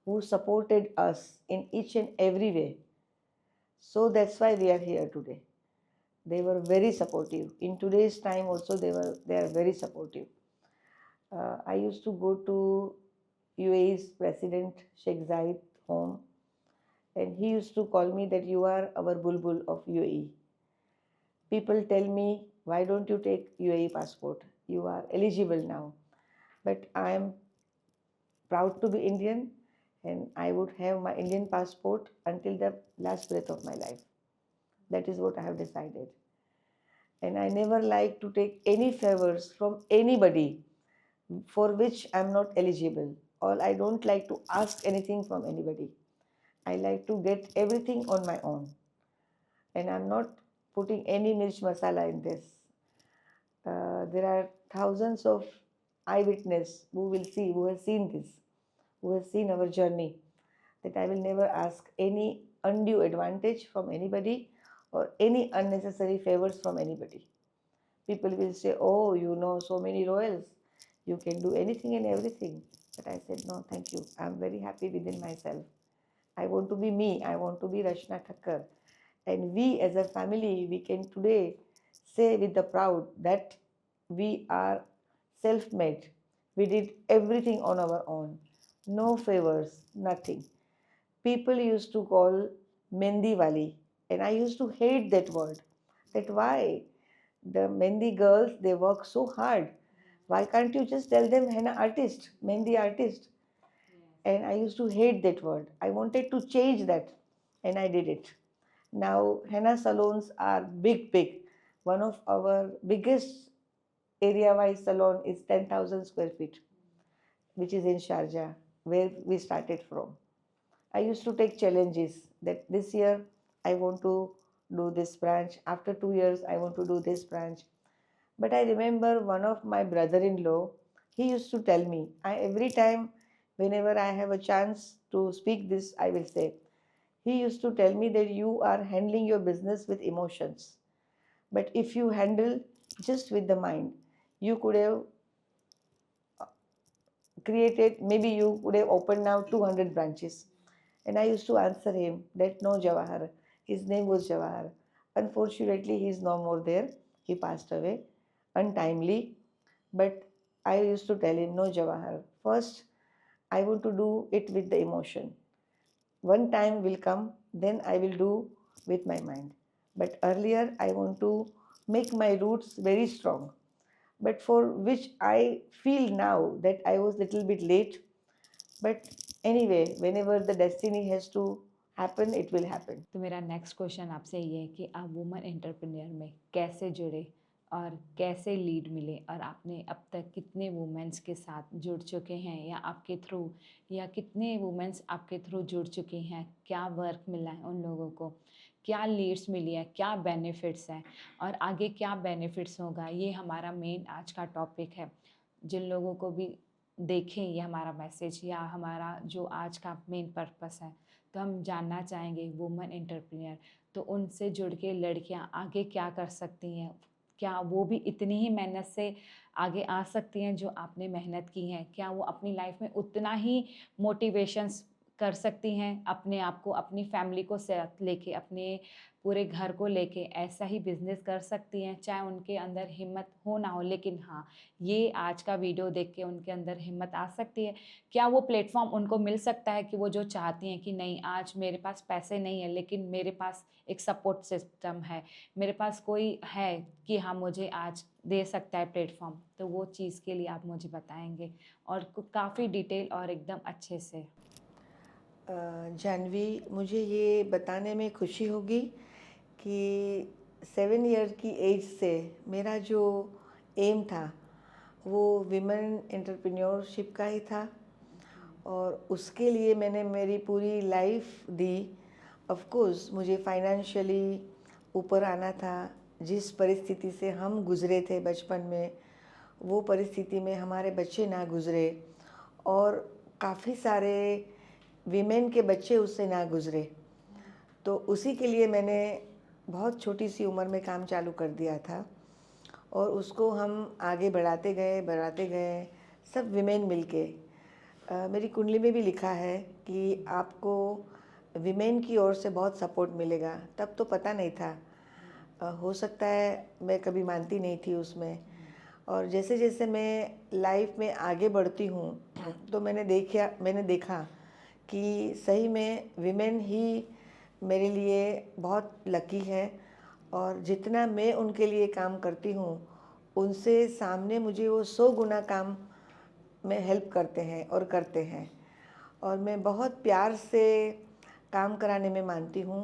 who supported us in each and every way. So that's why we are here today. They were very supportive. In today's time also they are very supportive. I used to go to UAE's President Sheikh Zayed home, and he used to call me that you are our bulbul of UAE. People tell me, why don't you take UAE passport? You are eligible now. But I am proud to be Indian, and I would have my Indian passport until the last breath of my life. That is what I have decided. And I never like to take any favors from anybody for which I'm not eligible, or I don't like to ask anything from anybody. I like to get everything on my own, and I'm not putting any mirch masala in this. There are thousands of eyewitness who will see, who have seen this, who have seen our journey, that I will never ask any undue advantage from anybody or any unnecessary favors from anybody. People will say, oh, you know so many royals, you can do anything and everything. But I said, no, thank you. I'm very happy within myself. I want to be me. I want to be Rachna Thakkar. And we as a family, we can today say with the proud that we are self-made. We did everything on our own. No favors, nothing. People used to call Mendi Wali, and I used to hate that word. That why? the Mehndi girls, they work so hard. Why can't you just tell them henna artist, Mehndi artist? And I used to hate that word. I wanted to change that, and I did it. Now, henna salons are big, big. One of our biggest area-wise salon is 10,000 square feet, which is in Sharjah, where we started from. I used to take challenges that this year I want to do this branch. After 2 years, I want to do this branch. But I remember one of my brother-in-law, he used to tell me, every time, whenever I have a chance to speak this, I will say, he used to tell me that you are handling your business with emotions. But if you handle just with the mind, you could have created, maybe you would have opened now 200 branches. And I used to answer him that no, Jawahar. His name was Jawahar. Unfortunately, he is no more there. He passed away untimely. But I used to tell him, no, Jawahar. First, I want to do it with the emotion. One time will come, then I will do with my mind. But earlier, I want to make my roots very strong. But for which I feel now that I was little bit late. But anyway, whenever the destiny has to happen, it will happen. तो मेरा next question आपसे ये है कि आप woman entrepreneur में कैसे जुड़े और कैसे लीड मिले और आपने अब तक कितने वुमेंस के साथ जुड़ चुके हैं या आपके थ्रू या कितने वुमेंस आपके थ्रू जुड़ चुकी हैं, क्या वर्क मिला है उन लोगों को, क्या लीड्स मिली है, क्या बेनिफिट्स हैं और आगे क्या बेनिफिट्स होगा, ये हमारा मेन आज का टॉपिक है। जिन लोगों को भी देखें ये हमारा मैसेज या हमारा जो आज का मेन पर्पस है, तो हम जानना चाहेंगे वुमेन एंटरप्रेन्योर तो उनसे जुड़ के लड़कियां आगे क्या कर सकती हैं, क्या वो भी इतनी ही मेहनत से आगे आ सकती हैं जो आपने मेहनत की है, क्या वो अपनी लाइफ में उतना ही मोटिवेशंस कर सकती हैं अपने आप को, अपनी फैमिली को साथ लेके, अपने पूरे घर को लेके ऐसा ही बिजनेस कर सकती हैं, चाहे उनके अंदर हिम्मत हो ना हो। लेकिन हाँ, ये आज का वीडियो देख के उनके अंदर हिम्मत आ सकती है। क्या वो प्लेटफॉर्म उनको मिल सकता है कि वो जो चाहती हैं कि नहीं आज मेरे पास पैसे नहीं है लेकिन मेरे पास एक सपोर्ट सिस्टम है, मेरे पास कोई है कि हाँ मुझे आज दे सकता है प्लेटफॉर्म, तो वो चीज़ के लिए आप मुझे बताएंगे और काफ़ी डिटेल और एकदम अच्छे से। जानवी, मुझे ये बताने में खुशी होगी कि 7 ईयर की एज से मेरा जो एम था वो विमेन एंटरप्रेन्योरशिप का ही था और उसके लिए मैंने मेरी पूरी लाइफ दी। ऑफ कोर्स मुझे फाइनेंशियली ऊपर आना था। जिस परिस्थिति से हम गुज़रे थे बचपन में, वो परिस्थिति में हमारे बच्चे ना गुज़रे और काफ़ी सारे वीमेन के बच्चे उससे ना गुज़रे। तो उसी के लिए मैंने बहुत छोटी सी उम्र में काम चालू कर दिया था और उसको हम आगे बढ़ाते गए सब वीमेन मिलके। मेरी कुंडली में भी लिखा है कि आपको वीमेन की ओर से बहुत सपोर्ट मिलेगा। तब तो पता नहीं था, हो सकता है मैं कभी मानती नहीं थी उसमें। और जैसे जैसे मैं लाइफ में आगे बढ़ती हूँ तो मैंने देखा कि सही में विमेन ही मेरे लिए बहुत लकी है और जितना मैं उनके लिए काम करती हूँ उनसे सामने मुझे वो 100 गुना काम में हेल्प करते हैं और मैं बहुत प्यार से काम कराने में मानती हूँ।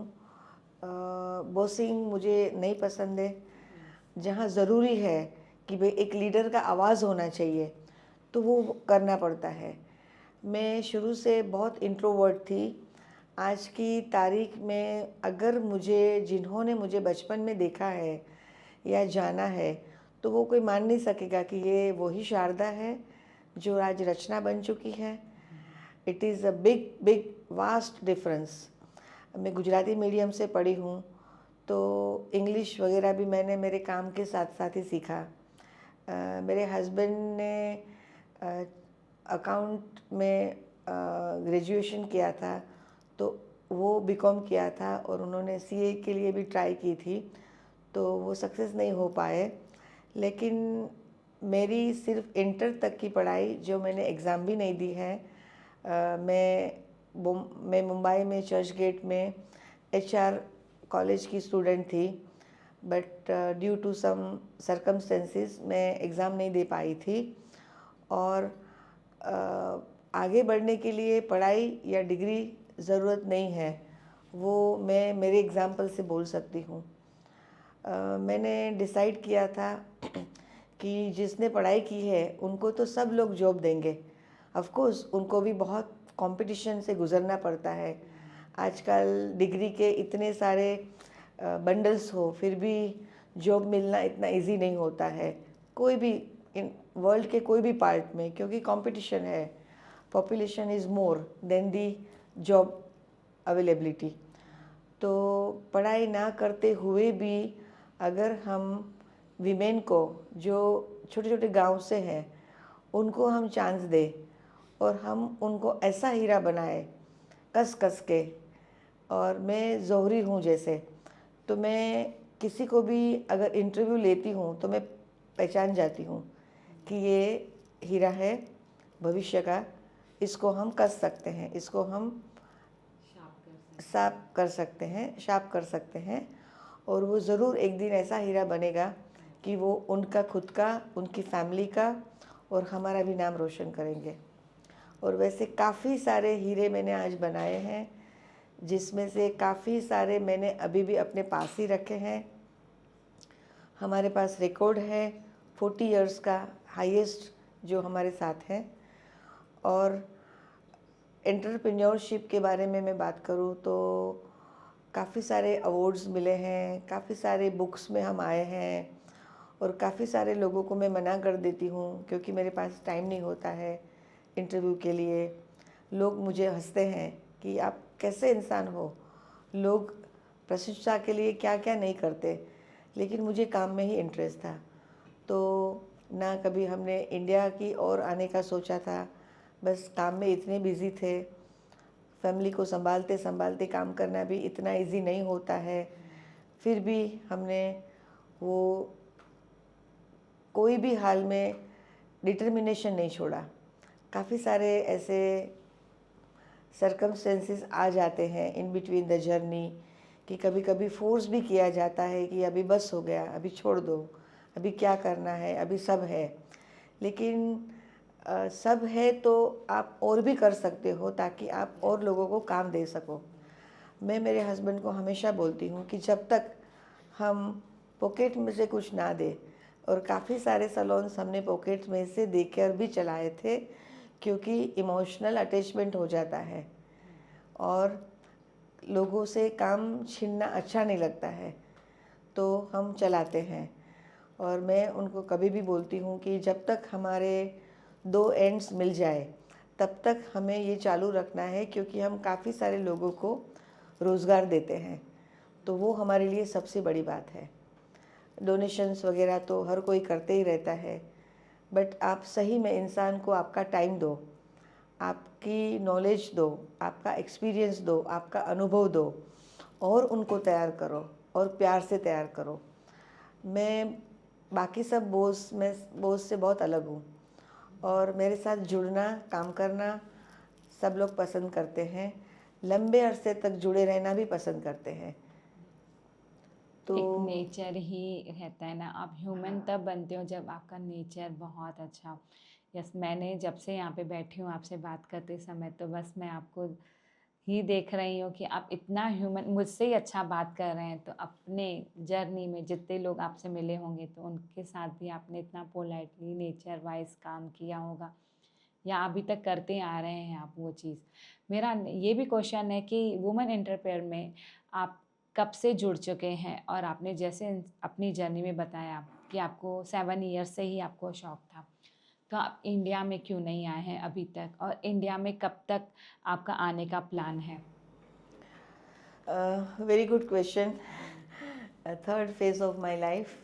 बॉसिंग मुझे नहीं पसंद है। जहाँ ज़रूरी है कि भाई एक लीडर का आवाज़ होना चाहिए तो वो करना पड़ता है। मैं शुरू से बहुत इंट्रोवर्ट थी। आज की तारीख में अगर जिन्होंने मुझे बचपन में देखा है या जाना है तो वो कोई मान नहीं सकेगा कि ये वही शारदा है जो आज रचना बन चुकी है। It is a big vast difference. मैं गुजराती मीडियम से पढ़ी हूँ तो इंग्लिश वगैरह भी मैंने मेरे काम के साथ साथ ही सीखा। मेरे हस्बैंड ने अकाउंट में ग्रेजुएशन किया था तो वो बीकॉम किया था और उन्होंने सीए के लिए भी ट्राई की थी तो वो सक्सेस नहीं हो पाए। लेकिन मेरी सिर्फ इंटर तक की पढ़ाई, जो मैंने एग्ज़ाम भी नहीं दी है, मैं मुंबई में चर्च गेट में एचआर कॉलेज की स्टूडेंट थी। But due to some circumstances मैं एग्ज़ाम नहीं दे पाई थी। और आगे बढ़ने के लिए पढ़ाई या डिग्री ज़रूरत नहीं है, वो मैं मेरे एग्ज़ाम्पल से बोल सकती हूँ। मैंने डिसाइड किया था कि जिसने पढ़ाई की है उनको तो सब लोग जॉब देंगे। ऑफ कोर्स उनको भी बहुत कंपटीशन से गुज़रना पड़ता है। आजकल डिग्री के इतने सारे बंडल्स हो, फिर भी जॉब मिलना इतना इजी नहीं होता है कोई भी इन वर्ल्ड के कोई भी पार्ट में, क्योंकि कंपटीशन है। Population is more than the job availability. तो पढ़ाई ना करते हुए भी अगर हम वीमेन को जो छोटे छोटे गांव से हैं उनको हम चांस दें और हम उनको ऐसा हीरा बनाए कस कस के, और मैं जोहरी हूँ जैसे, तो मैं किसी को भी अगर इंटरव्यू लेती हूँ तो मैं पहचान जाती हूँ कि ये हीरा है भविष्य का, इसको हम कस सकते हैं, इसको हम साफ कर सकते हैं, शार्प कर सकते हैं, और वो ज़रूर एक दिन ऐसा हीरा बनेगा कि वो उनका खुद का, उनकी फैमिली का और हमारा भी नाम रोशन करेंगे। और वैसे काफ़ी सारे हीरे मैंने आज बनाए हैं, जिसमें से काफ़ी सारे मैंने अभी भी अपने पास ही रखे हैं। हमारे पास रिकॉर्ड है 40 इयर्स का हाईएस्ट जो हमारे साथ है। और एंटरप्रेन्योरशिप के बारे में मैं बात करूँ तो काफ़ी सारे अवार्ड्स मिले हैं, काफ़ी सारे बुक्स में हम आए हैं, और काफ़ी सारे लोगों को मैं मना कर देती हूँ क्योंकि मेरे पास टाइम नहीं होता है इंटरव्यू के लिए। लोग मुझे हंसते हैं कि आप कैसे इंसान हो, लोग प्रशंसा के लिए क्या क्या नहीं करते, लेकिन मुझे काम में ही इंटरेस्ट था। तो ना कभी हमने इंडिया की ओर आने का सोचा था, बस काम में इतने बिज़ी थे। फैमिली को संभालते संभालते काम करना भी इतना इजी नहीं होता है, फिर भी हमने वो कोई भी हाल में डिटर्मिनेशन नहीं छोड़ा। काफ़ी सारे ऐसे सर्कमस्टेंसेस आ जाते हैं इन बिटवीन द जर्नी कि कभी कभी फोर्स भी किया जाता है कि अभी बस हो गया, अभी छोड़ दो, अभी क्या करना है, अभी सब है। लेकिन सब है तो आप और भी कर सकते हो ताकि आप और लोगों को काम दे सको। मैं मेरे हस्बैंड को हमेशा बोलती हूँ कि जब तक हम पॉकेट में से कुछ ना दे, और काफ़ी सारे सलोन्स हमने पॉकेट में से देकर भी चलाए थे क्योंकि इमोशनल अटैचमेंट हो जाता है और लोगों से काम छीनना अच्छा नहीं लगता है, तो हम चलाते हैं। और मैं उनको कभी भी बोलती हूँ कि जब तक हमारे दो एंड्स मिल जाए तब तक हमें ये चालू रखना है, क्योंकि हम काफ़ी सारे लोगों को रोज़गार देते हैं, तो वो हमारे लिए सबसे बड़ी बात है। डोनेशंस वगैरह तो हर कोई करते ही रहता है, बट आप सही में इंसान को आपका टाइम दो, आपकी नॉलेज दो, आपका एक्सपीरियंस दो, आपका अनुभव दो, और उनको तैयार करो और प्यार से तैयार करो। मैं बाकी सब बोझ से बहुत अलग हूँ, और मेरे साथ जुड़ना, काम करना सब लोग पसंद करते हैं, लंबे अरसे तक जुड़े रहना भी पसंद करते हैं। तो एक नेचर ही रहता है ना, आप ह्यूमन तब बनते हो जब आपका नेचर बहुत अच्छा हो। यस, मैंने जब से यहाँ पे बैठी हूँ आपसे बात करते समय, तो बस मैं आपको ही देख रही हूँ कि आप इतना ह्यूमन, मुझसे ही अच्छा बात कर रहे हैं। तो अपने जर्नी में जितने लोग आपसे मिले होंगे तो उनके साथ भी आपने इतना पोलाइटली नेचर वाइज काम किया होगा, या अभी तक करते आ रहे हैं आप वो चीज़। मेरा ये भी क्वेश्चन है कि वुमेन एंटरप्रेन्योर में आप कब से जुड़ चुके हैं? और आपने जैसे अपनी जर्नी में बताया कि आपको 7 ईयर्स से ही आपको शौक था, तो आप इंडिया में क्यों नहीं आए हैं अभी तक? और इंडिया में कब तक आपका आने का प्लान है? Very good question. Third phase of my life,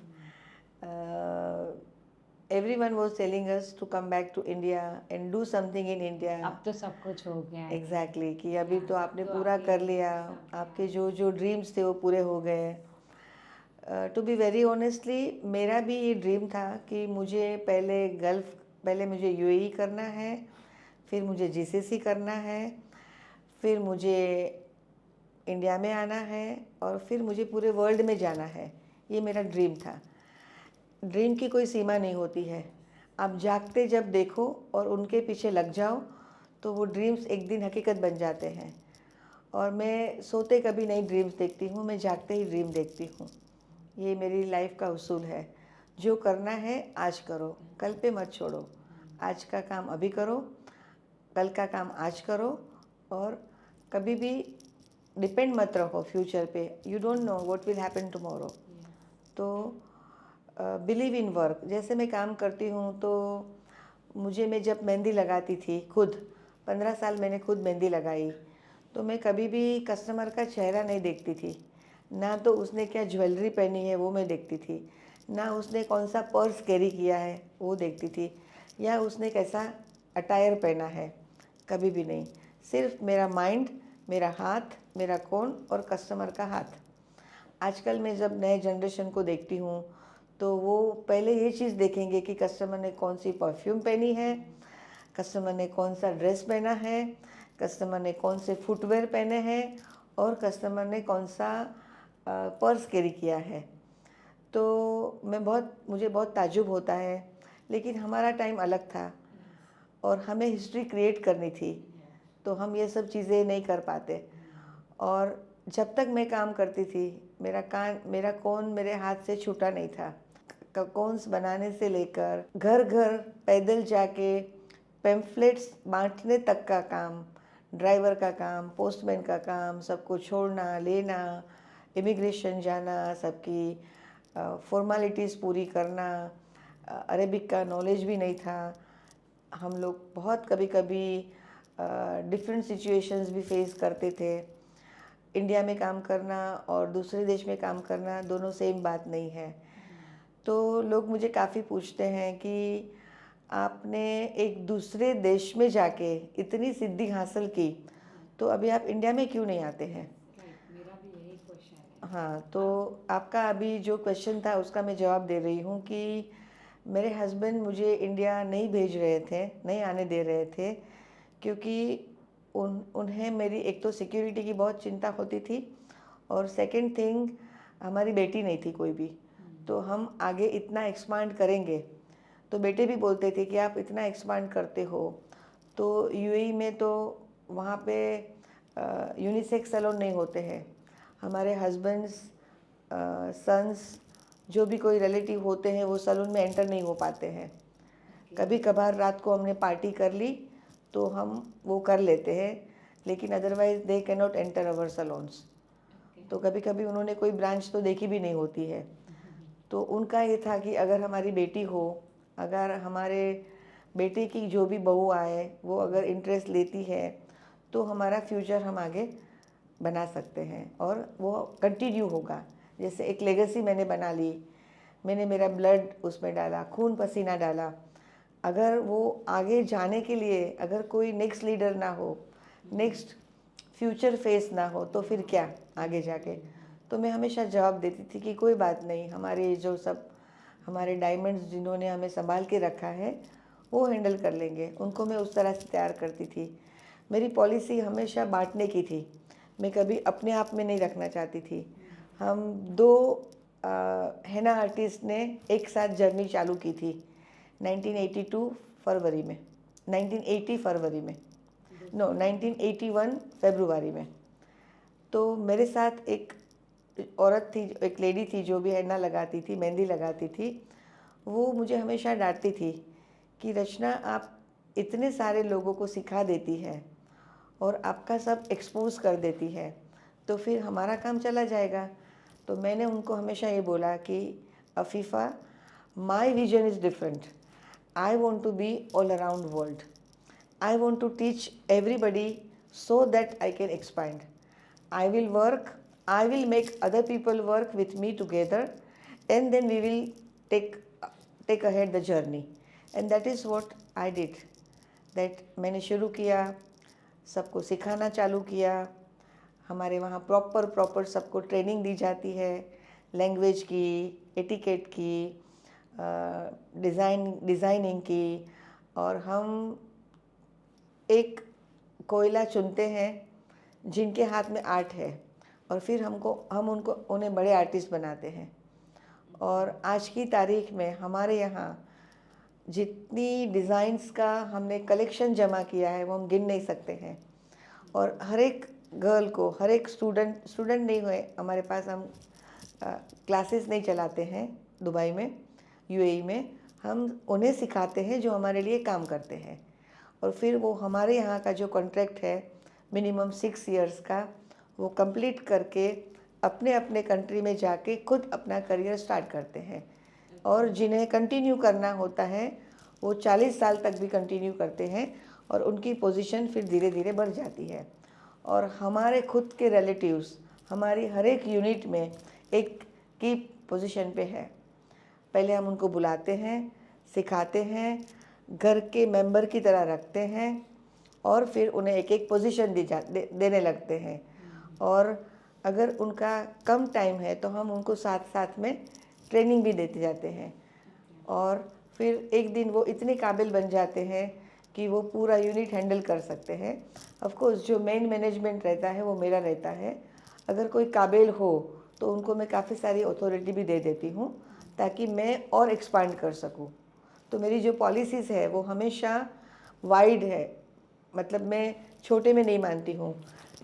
everyone was telling us to come back to India and do something in India. अब तो सब कुछ हो गया है। एग्जैक्टली कि अभी तो आपने तो पूरा आपके कर लिया, सब आपके जो जो ड्रीम्स थे वो पूरे हो गए। टू बी वेरी ऑनेस्टली, मेरा भी ये ड्रीम था कि मुझे पहले मुझे यूएई करना है, फिर मुझे जीसीसी करना है, फिर मुझे इंडिया में आना है, और फिर मुझे पूरे वर्ल्ड में जाना है ये मेरा ड्रीम था। ड्रीम की कोई सीमा नहीं होती है, आप जागते जब देखो और उनके पीछे लग जाओ तो वो ड्रीम्स एक दिन हकीकत बन जाते हैं। और मैं सोते कभी नहीं ड्रीम्स देखती हूँ, मैं जागते ही ड्रीम देखती हूँ। ये मेरी लाइफ का उसूल है। जो करना है आज करो, कल पे मत छोड़ो। आज का काम अभी करो, कल का काम आज करो, और कभी भी डिपेंड मत रहो फ्यूचर पे। You don't know what will happen tomorrow. तो बिलीव इन वर्क। जैसे मैं काम करती हूँ तो मैं जब मेहंदी लगाती थी खुद, 15 साल मैंने खुद मेहंदी लगाई, तो मैं कभी भी कस्टमर का चेहरा नहीं देखती थी। ना तो उसने क्या ज्वेलरी पहनी है वो मैं देखती थी, ना उसने कौन सा पर्स कैरी किया है वो देखती थी, या उसने कैसा अटायर पहना है, कभी भी नहीं। सिर्फ मेरा माइंड, मेरा हाथ, मेरा कोन और कस्टमर का हाथ। आजकल मैं जब नए जनरेशन को देखती हूँ तो वो पहले ये चीज़ देखेंगे कि कस्टमर ने कौन सी परफ्यूम पहनी है, कस्टमर ने कौन सा ड्रेस पहना है, कस्टमर ने कौन से फुटवेयर पहने हैं, और कस्टमर ने कौन सा पर्स कैरी किया है। तो मुझे बहुत ताज्जुब होता है। लेकिन हमारा टाइम अलग था और हमें हिस्ट्री क्रिएट करनी थी, तो हम ये सब चीज़ें नहीं कर पाते। और जब तक मैं काम करती थी, मेरा कोन मेरे हाथ से छूटा नहीं था। कोन्स बनाने से लेकर घर घर पैदल जाके पैम्फलेट्स बांटने तक का काम, ड्राइवर का काम, पोस्टमैन का काम, सबको छोड़ना लेना, इमिग्रेशन जाना, सबकी फॉर्मेलिटीज़ पूरी करना। अरेबिक का नॉलेज भी नहीं था। हम लोग बहुत कभी कभी डिफरेंट सिचुएशंस भी फेस करते थे। इंडिया में काम करना और दूसरे देश में काम करना दोनों सेम बात नहीं है। तो लोग मुझे काफ़ी पूछते हैं कि आपने एक दूसरे देश में जाके इतनी सिद्धि हासिल की, तो अभी आप इंडिया में क्यों नहीं आते हैं। मेरा भी यही क्वेश्चन है। हाँ, तो आपका अभी जो क्वेश्चन था उसका मैं जवाब दे रही हूँ कि मेरे हस्बैंड मुझे इंडिया नहीं भेज रहे थे, नहीं आने दे रहे थे, क्योंकि उन्हें मेरी एक तो सिक्योरिटी की बहुत चिंता होती थी, और सेकंड थिंग हमारी बेटी नहीं थी कोई भी। तो हम आगे इतना एक्सपांड करेंगे, तो बेटे भी बोलते थे कि आप इतना एक्सपांड करते हो तो यूएई में तो वहाँ पे यूनिसेक्स सैलून नहीं होते हैं। हमारे हस्बैंड्स, सन्स, जो भी कोई रिलेटिव होते हैं वो सैलून में एंटर नहीं हो पाते हैं। कभी कभार रात को हमने पार्टी कर ली तो हम वो कर लेते हैं, लेकिन otherwise they can not enter our saloons. तो कभी कभी उन्होंने कोई ब्रांच तो देखी भी नहीं होती है। तो उनका ये था कि अगर हमारी बेटी हो, अगर हमारे बेटे की जो भी बहू आए वो अगर इंटरेस्ट लेती है तो हमारा फ्यूचर हम आगे बना सकते हैं और वो कंटिन्यू होगा। जैसे एक लेगेसी मैंने बना ली, मैंने मेरा ब्लड उसमें डाला, खून पसीना डाला। अगर वो आगे जाने के लिए अगर कोई नेक्स्ट लीडर ना हो, नेक्स्ट फ्यूचर फेस ना हो, तो फिर क्या आगे जाके। तो मैं हमेशा जवाब देती थी कि कोई बात नहीं, हमारे जो सब हमारे डायमंड्स जिन्होंने हमें संभाल के रखा है वो हैंडल कर लेंगे। उनको मैं उस तरह से तैयार करती थी। मेरी पॉलिसी हमेशा बांटने की थी, मैं कभी अपने आप में नहीं रखना चाहती थी। हम दो हैना आर्टिस्ट ने एक साथ जर्नी चालू की थी 1982 फरवरी में, 1980 फरवरी में, नो 1981 फरवरी में। तो मेरे साथ एक औरत थी, एक लेडी थी जो भी हैना लगाती थी, मेहंदी लगाती थी। वो मुझे हमेशा डांटती थी कि रचना आप इतने सारे लोगों को सिखा देती है और आपका सब एक्सपोज कर देती है, तो फिर हमारा काम चला जाएगा। तो मैंने उनको हमेशा ये बोला कि Afifa, my vision is different. I want to be all around world. I want to teach everybody so that I can expand. I will work, I will make other people work with me together, and then we will take ahead the journey. And that is what I did. That मैंने शुरू किया, सबको सिखाना चालू किया। हमारे वहाँ proper सबको ट्रेनिंग दी जाती है, लैंग्वेज की, एटिकेट की, डिज़ाइनिंग की। और हम एक कोयला चुनते हैं जिनके हाथ में आर्ट है, और फिर हम उन्हें बड़े आर्टिस्ट बनाते हैं। और आज की तारीख में हमारे यहाँ जितनी डिज़ाइंस का हमने कलेक्शन जमा किया है वो हम गिन नहीं सकते हैं। और हर एक गर्ल को, हर एक स्टूडेंट नहीं हुए हमारे पास, हम क्लासेस नहीं चलाते हैं दुबई में, यूएई में। हम उन्हें सिखाते हैं जो हमारे लिए काम करते हैं, और फिर वो हमारे यहाँ का जो कॉन्ट्रैक्ट है मिनिमम 6 इयर्स का, वो कंप्लीट करके अपने अपने कंट्री में जाके खुद अपना करियर स्टार्ट करते हैं। और जिन्हें कंटिन्यू करना होता है वो 40 साल तक भी कंटिन्यू करते हैं, और उनकी पोजीशन फिर धीरे धीरे बढ़ जाती है। और हमारे खुद के रिलेटिव्स हमारी हर एक यूनिट में एक की पोजीशन पे है। पहले हम उनको बुलाते हैं, सिखाते हैं, घर के मेंबर की तरह रखते हैं, और फिर उन्हें एक एक पोजीशन देने लगते हैं। और अगर उनका कम टाइम है तो हम उनको साथ साथ में ट्रेनिंग भी देते जाते हैं, और फिर एक दिन वो इतने काबिल बन जाते हैं कि वो पूरा यूनिट हैंडल कर सकते हैं। ऑफ कोर्स जो मेन मैनेजमेंट रहता है वो मेरा रहता है। अगर कोई काबिल हो तो उनको मैं काफ़ी सारी अथॉरिटी भी दे देती हूँ ताकि मैं और एक्सपांड कर सकूँ। तो मेरी जो पॉलिसीज़ है वो हमेशा वाइड है, मतलब मैं छोटे में नहीं मानती हूँ।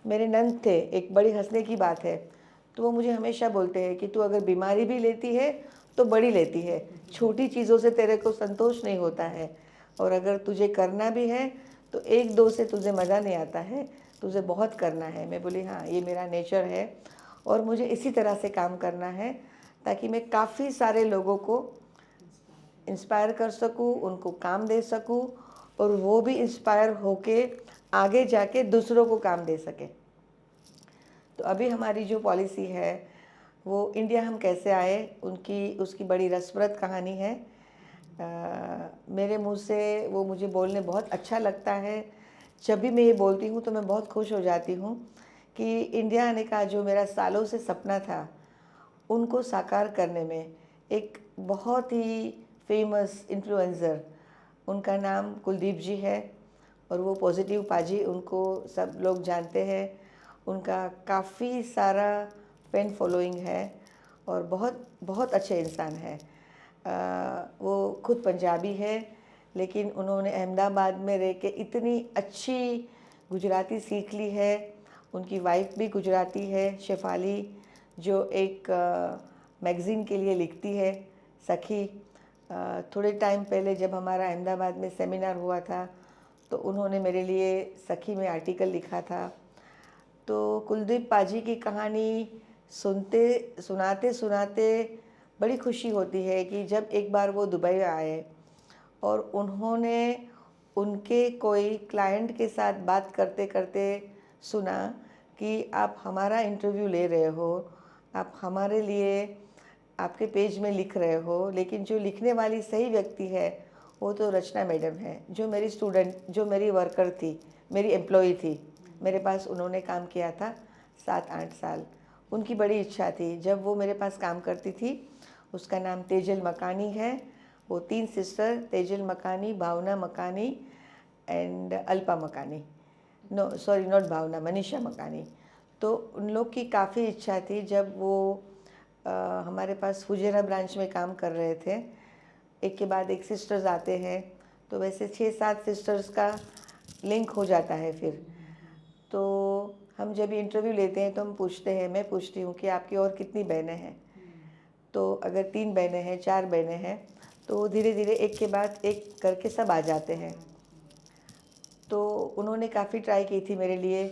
मेरे नंद थे, एक बड़ी हंसने की बात है, तो वो मुझे हमेशा बोलते हैं कि तू अगर बीमारी भी लेती है तो बड़ी लेती है, छोटी चीज़ों से तेरे को संतोष नहीं होता है, और अगर तुझे करना भी है तो 1-2 से तुझे मज़ा नहीं आता है, तुझे बहुत करना है। मैं बोली हाँ, ये मेरा नेचर है, और मुझे इसी तरह से काम करना है ताकि मैं काफ़ी सारे लोगों को इंस्पायर कर सकूँ, उनको काम दे सकूँ, और वो भी इंस्पायर होके आगे जाके दूसरों को काम दे सके। तो अभी हमारी जो पॉलिसी है वो इंडिया हम कैसे आए उसकी बड़ी रसप्रद कहानी है। मेरे मुंह से वो मुझे बोलने बहुत अच्छा लगता है। जब भी मैं ये बोलती हूँ तो मैं बहुत खुश हो जाती हूँ कि इंडिया आने का जो मेरा सालों से सपना था उनको साकार करने में एक बहुत ही फेमस इन्फ्लुएंसर, उनका नाम कुलदीप जी है, और वो पॉजिटिव पाजी, उनको सब लोग जानते हैं। उनका काफ़ी सारा फैन फॉलोइंग है और बहुत बहुत अच्छे इंसान है। वो खुद पंजाबी है, लेकिन उन्होंने अहमदाबाद में रह के इतनी अच्छी गुजराती सीख ली है। उनकी वाइफ भी गुजराती है, शेफाली, जो एक मैगज़ीन के लिए लिखती है, सखी। थोड़े टाइम पहले जब हमारा अहमदाबाद में सेमिनार हुआ था तो उन्होंने मेरे लिए सखी में आर्टिकल लिखा था। तो कुलदीप पाजी की कहानी सुनाते सुनाते बड़ी खुशी होती है कि जब एक बार वो दुबई आए और उन्होंने उनके कोई क्लाइंट के साथ बात करते करते सुना कि आप हमारा इंटरव्यू ले रहे हो, आप हमारे लिए आपके पेज में लिख रहे हो, लेकिन जो लिखने वाली सही व्यक्ति है वो तो रचना मैडम है, जो मेरी स्टूडेंट, जो मेरी वर्कर थी, मेरी एम्प्लॉई थी। मेरे पास उन्होंने काम किया था 7-8 साल। उनकी बड़ी इच्छा थी, जब वो मेरे पास काम करती थी, उसका नाम तेजल मकानी है। वो 3 सिस्टर, तेजल मकानी, भावना मकानी एंड अल्पा मकानी, नो सॉरी नॉट भावना, मनीषा मकानी। तो उन लोग की काफ़ी इच्छा थी, जब वो हमारे पास फुजेरा ब्रांच में काम कर रहे थे, एक के बाद एक सिस्टर्स आते हैं, तो वैसे 6-7 सिस्टर्स का लिंक हो जाता है फिर। तो हम जब इंटरव्यू लेते हैं तो हम पूछते हैं, मैं पूछती हूँ कि आपकी और कितनी बहनें हैं। तो अगर 3 बहनें हैं, 4 बहनें हैं, तो धीरे धीरे एक के बाद एक करके सब आ जाते हैं। तो उन्होंने काफ़ी ट्राई की थी मेरे लिए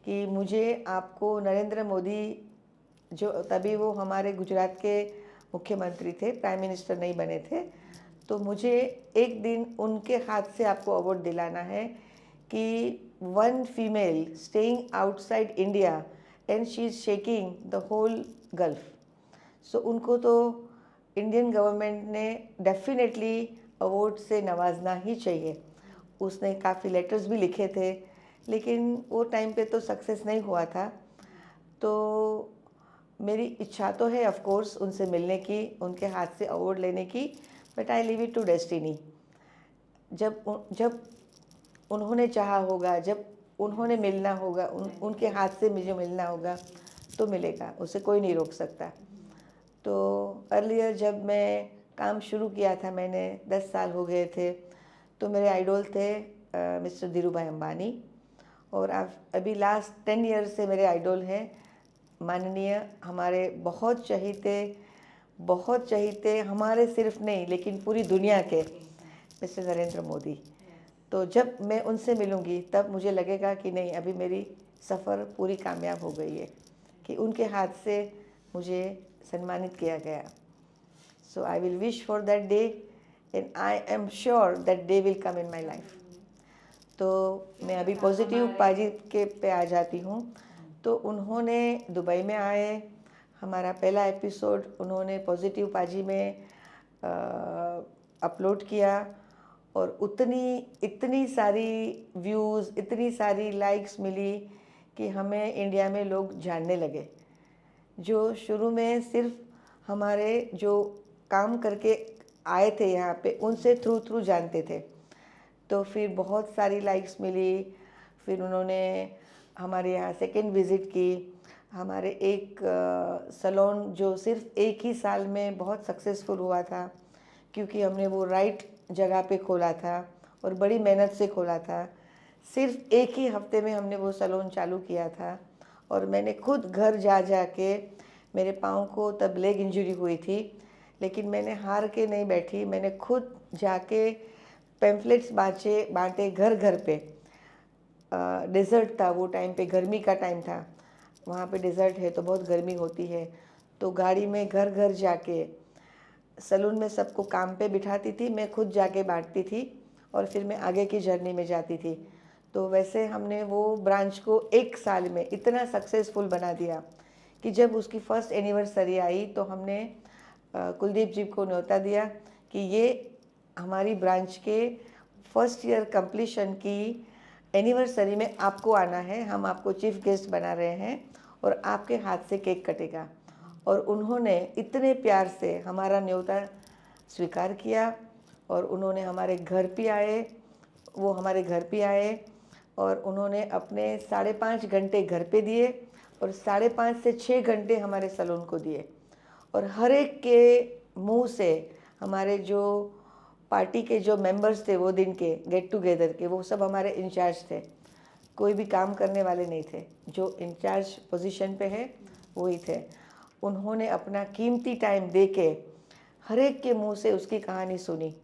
कि मुझे आपको नरेंद्र मोदी, जो तभी वो हमारे गुजरात के मुख्यमंत्री थे, प्राइम मिनिस्टर नहीं बने थे, तो मुझे एक दिन उनके हाथ से आपको अवार्ड दिलाना है कि 1 female staying outside India and she is shaking the whole Gulf. So उनको तो इंडियन गवर्नमेंट ने डेफिनेटली अवार्ड से नवाजना ही चाहिए। उसने काफ़ी लेटर्स भी लिखे थे, लेकिन वो टाइम पे तो सक्सेस नहीं हुआ था। तो मेरी इच्छा तो है ऑफ कोर्स उनसे मिलने की, उनके हाथ से अवार्ड लेने की, but I leave it to destiny. जब उन्होंने चाहा होगा, जब उन्होंने मिलना होगा, उनके हाथ से मुझे मिलना होगा तो मिलेगा, उसे कोई नहीं रोक सकता। तो अर्लियर जब मैं काम शुरू किया था, मैंने 10 साल हो गए थे, तो मेरे आइडल थे मिस्टर धीरूभाई अंबानी। और अभी लास्ट 10 ईयर से मेरे आइडल हैं माननीय हमारे बहुत चहीते हमारे सिर्फ नहीं लेकिन पूरी दुनिया के मिस्टर नरेंद्र मोदी। तो जब मैं उनसे मिलूँगी तब मुझे लगेगा कि नहीं, अभी मेरी सफ़र पूरी कामयाब हो गई है कि उनके हाथ से मुझे सम्मानित किया गया। So I will wish for that day and I am sure that day will come in my life. तो मैं अभी पॉजिटिव पाजी के पे आ जाती हूँ। तो उन्होंने दुबई में आए, हमारा पहला एपिसोड उन्होंने पॉजिटिव पाजी में अपलोड किया और इतनी सारी व्यूज़, इतनी सारी लाइक्स मिली कि हमें इंडिया में लोग जानने लगे। जो शुरू में सिर्फ हमारे जो काम करके आए थे यहाँ पे, उनसे थ्रू जानते थे। तो फिर बहुत सारी लाइक्स मिली। फिर उन्होंने हमारे यहाँ सेकेंड विज़िट की। हमारे एक सैलून जो सिर्फ एक ही साल में बहुत सक्सेसफुल हुआ था, क्योंकि हमने वो राइट जगह पे खोला था और बड़ी मेहनत से खोला था। सिर्फ एक ही हफ्ते में हमने वो सैलून चालू किया था और मैंने खुद घर जा के, मेरे पाँव को तब लेग इंजरी हुई थी, लेकिन मैंने हार के नहीं बैठी। मैंने खुद जाके पैम्फलेट्स बांटे घर घर पे। डेज़र्ट था वो टाइम पे, गर्मी का टाइम था, वहाँ पे डेज़र्ट है तो बहुत गर्मी होती है। तो गाड़ी में घर घर जाके सैलून में सबको काम पे बिठाती थी, मैं खुद जाके बांटती थी और फिर मैं आगे की जर्नी में जाती थी। तो वैसे हमने वो ब्रांच को एक साल में इतना सक्सेसफुल बना दिया कि जब उसकी फर्स्ट एनिवर्सरी आई तो हमने कुलदीप जी को न्योता दिया कि ये हमारी ब्रांच के फर्स्ट ईयर कंप्लीशन की एनिवर्सरी में आपको आना है, हम आपको चीफ गेस्ट बना रहे हैं और आपके हाथ से केक कटेगा। और उन्होंने इतने प्यार से हमारा न्योता स्वीकार किया और उन्होंने हमारे घर पे आए, वो हमारे घर पे आए और उन्होंने अपने 5.5 घंटे घर पे दिए और 5.5 से 6 घंटे हमारे सैलून को दिए। और हर एक के मुंह से हमारे जो पार्टी के जो मेंबर्स थे वो दिन के गेट टुगेदर के, वो सब हमारे इंचार्ज थे, कोई भी काम करने वाले नहीं थे, जो इंचार्ज पोजीशन पे है वही थे। उन्होंने अपना कीमती टाइम दे के हर एक के मुंह से उसकी कहानी सुनी